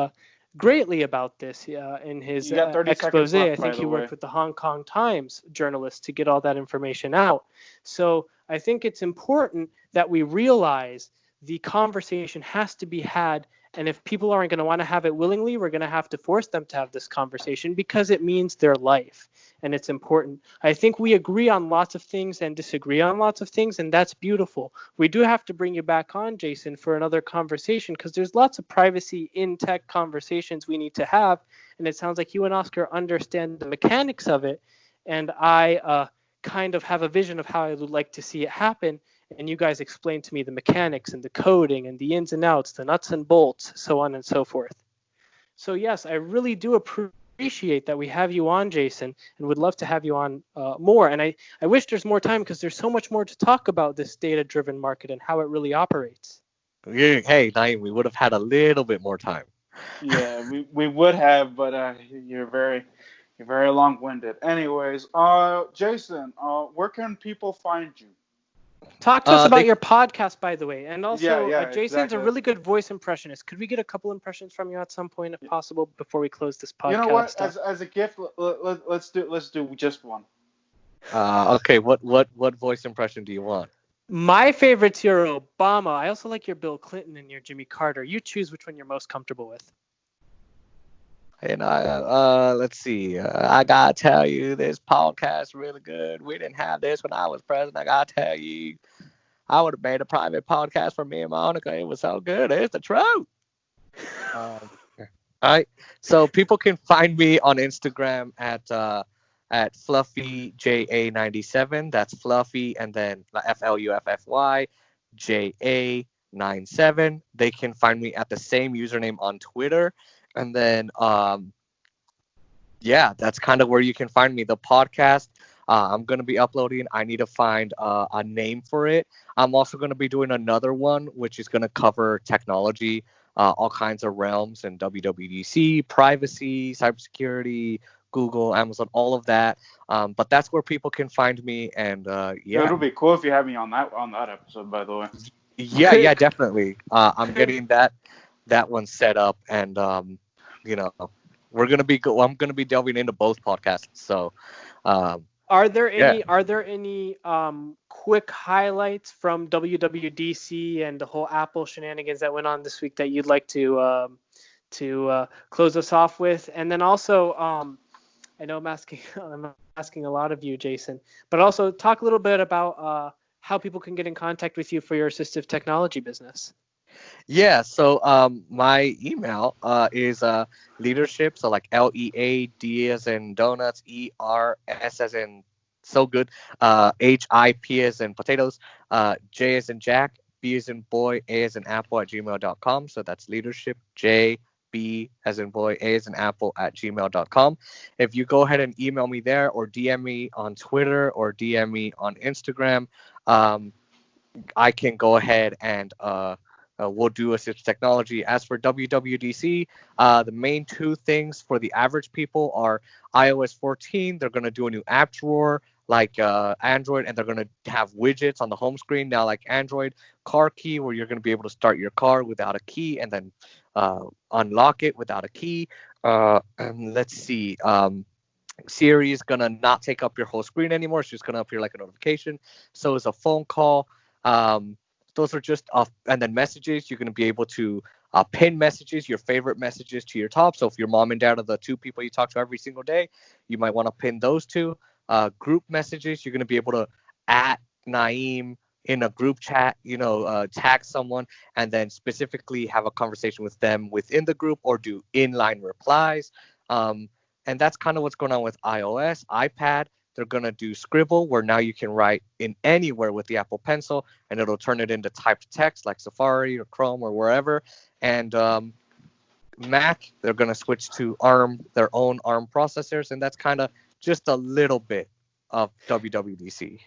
greatly about this in his expose. I think he worked with the Hong Kong Times journalists to get all that information out. So I think it's important that we realize the conversation has to be had. And if people aren't going to want to have it willingly, we're going to have to force them to have this conversation, because it means their life and it's important. I think we agree on lots of things and disagree on lots of things, and that's beautiful. We do have to bring you back on, Jason, for another conversation, because there's lots of privacy in tech conversations we need to have. And it sounds like you and Oscar understand the mechanics of it. And I kind of have a vision of how I would like to see it happen. And you guys explain to me the mechanics and the coding and the ins and outs, the nuts and bolts, so on and so forth. So yes, I really do appreciate that we have you on, Jason, and would love to have you on more. And I wish there's more time, because there's so much more to talk about this data-driven market and how it really operates. Hey, Naeem, we would have had a little bit more time. Yeah, we would have, but you're very long-winded. Anyways, Jason, where can people find you? Talk to us about your podcast, by the way. And also, Jason's exactly. a really good voice impressionist. Could we get a couple impressions from you at some point, if possible, before we close this podcast? You know what? As a gift, let's do just one. Okay. What voice impression do you want? My favorite's your Obama. I also like your Bill Clinton and your Jimmy Carter. You choose which one you're most comfortable with. And let's see. I gotta tell you, this podcast is really good. We didn't have this when I was president. I gotta tell you, I would have made a private podcast for me and Monica. It was so good. It's the truth. All right. So people can find me on Instagram at FluffyJA97. That's Fluffy and then FLUFFY JA97. They can find me at the same username on Twitter. And then, that's kind of where you can find me. The podcast, I'm going to be uploading. I need to find a name for it. I'm also going to be doing another one, which is going to cover technology, all kinds of realms, and WWDC, privacy, cybersecurity, Google, Amazon, all of that. But that's where people can find me. And It'll be cool if you have me on that episode, by the way. Yeah, definitely. I'm getting that one set up, and I'm gonna be delving into both podcasts. So, are there any quick highlights from WWDC and the whole Apple shenanigans that went on this week that you'd like to to close us off with? And then also, I know I'm asking a lot of you, Jason, but also talk a little bit about how people can get in contact with you for your assistive technology business. Yeah, so my email is leadership, so like LEAD as in donuts, ERS as in so good, HIP as in potatoes, J as in Jack, B as in boy, A as in apple at gmail.com. So that's leadership, J, B as in boy, A as in apple at gmail.com. If you go ahead and email me there or DM me on Twitter or DM me on Instagram, I can go ahead and we'll do assistive technology. As for WWDC, the main two things for the average people are iOS 14. They're going to do a new app drawer like Android, and they're going to have widgets on the home screen now like Android. Car key, where you're going to be able to start your car without a key and then unlock it without a key. And let's see. Siri is going to not take up your whole screen anymore. It's just going to appear like a notification. So is a phone call. Those are just and then messages. You're going to be able to pin messages, your favorite messages to your top. So if your mom and dad are the two people you talk to every single day, you might want to pin those two. Group messages, you're going to be able to at Naeem in a group chat, tag someone and then specifically have a conversation with them within the group or do inline replies. And that's kind of what's going on with iOS. iPad, they're going to do Scribble, where now you can write in anywhere with the Apple Pencil, and it'll turn it into typed text like Safari or Chrome or wherever. And Mac, they're going to switch to ARM, their own ARM processors, and that's kind of just a little bit of WWDC.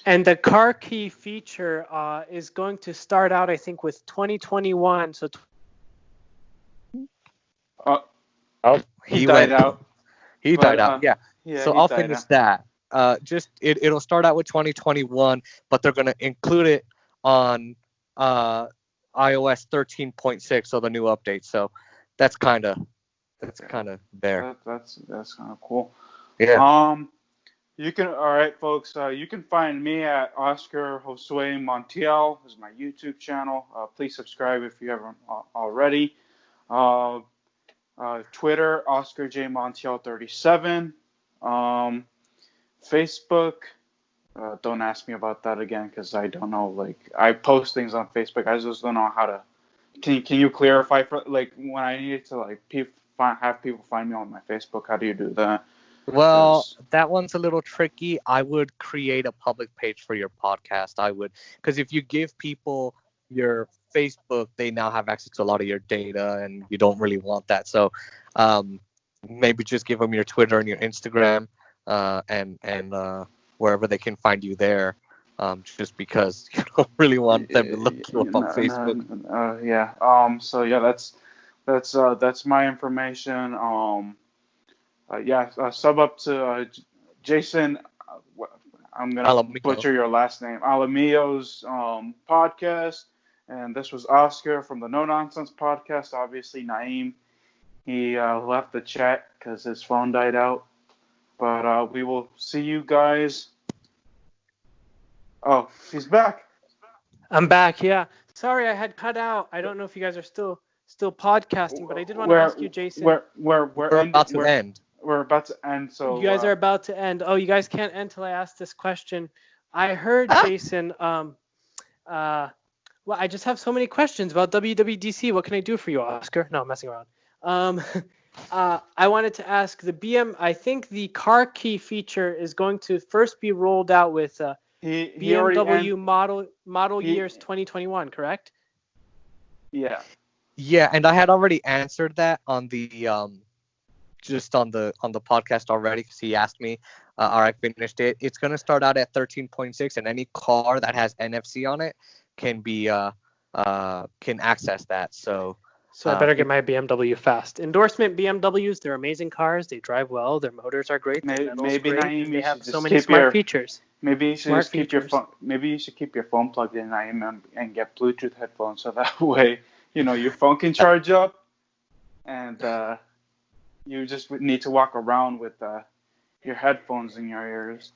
And the car key feature is going to start out, I think, with 2021. So he died out. He died out. Yeah. So I'll finish that. It'll start out with 2021, but they're going to include it on iOS 13.6, so the new update. So that's kind of there. That's kind of cool. Yeah. You can, all right, folks. You can find me at Oscar Josue Montiel. This is my YouTube channel. Please subscribe if you haven't already. Twitter, Oscar J Montiel 37. Facebook. Don't ask me about that again because I don't know. Like, I post things on Facebook. I just don't know how to. Can you clarify for like when I need to like have people find me on my Facebook? How do you do that? Well, that one's a little tricky. I would create a public page for your podcast. I would, because if you give people your Facebook, they now have access to a lot of your data, and you don't really want that. So maybe just give them your Twitter and your Instagram, and wherever they can find you there. Just because you don't really want them to look you up on Facebook. Yeah. So yeah, that's my information. Sub up to Jason. I'm gonna Alamillo. butcher your last name. Alamillo's podcast, and this was Oscar from the No Nonsense podcast. Obviously, Naeem, he left the chat because his phone died out. But we will see you guys. Oh, he's back. I'm back. Yeah. Sorry, I had cut out. I don't know if you guys are still podcasting, but I did want to ask you, Jason. We're about to end. We're about to end, so... You guys are about to end. Oh, you guys can't end till I ask this question. I heard, Jason, well, I just have so many questions about WWDC. What can I do for you, Oscar? No, I'm messing around. I wanted to ask I think the car key feature is going to first be rolled out with BMW model years 2021, correct? Yeah. Yeah, and I had already answered that on the just on the podcast already because he asked me, or I finished it. It's going to start out at 13.6, and any car that has NFC on it can access that. So I better get my BMW fast. Endorsement BMWs, they're amazing cars. They drive well. Their motors are great. Maybe great, they have so many smart features. Maybe you should just keep your phone. Maybe you should keep your phone plugged in and get Bluetooth headphones, so that way your phone can charge up, and you just need to walk around with your headphones in your ears.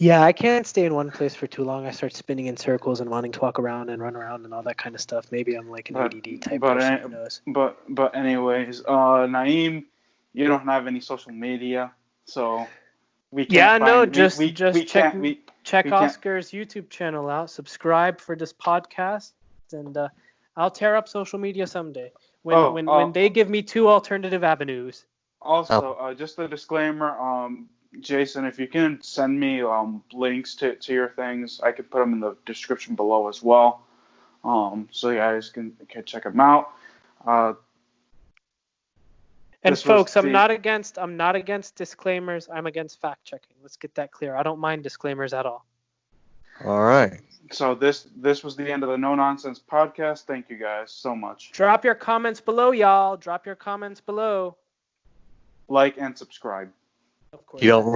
Yeah, I can't stay in one place for too long. I start spinning in circles and wanting to walk around and run around and all that kind of stuff. Maybe I'm like an ADD type person. Who knows? But anyways, Naeem, you don't have any social media, so we can't check Oscar's YouTube channel out. Subscribe for this podcast, and I'll tear up social media someday when they give me 2 alternative avenues. Also, just a disclaimer, Jason, if you can send me links to your things, I could put them in the description below as well, so you guys can check them out. And folks, I'm not against disclaimers. I'm against fact checking. Let's get that clear. I don't mind disclaimers at all. All right. So this was the end of the No Nonsense podcast. Thank you guys so much. Drop your comments below, y'all. Drop your comments below. Like and subscribe. Of course. You don't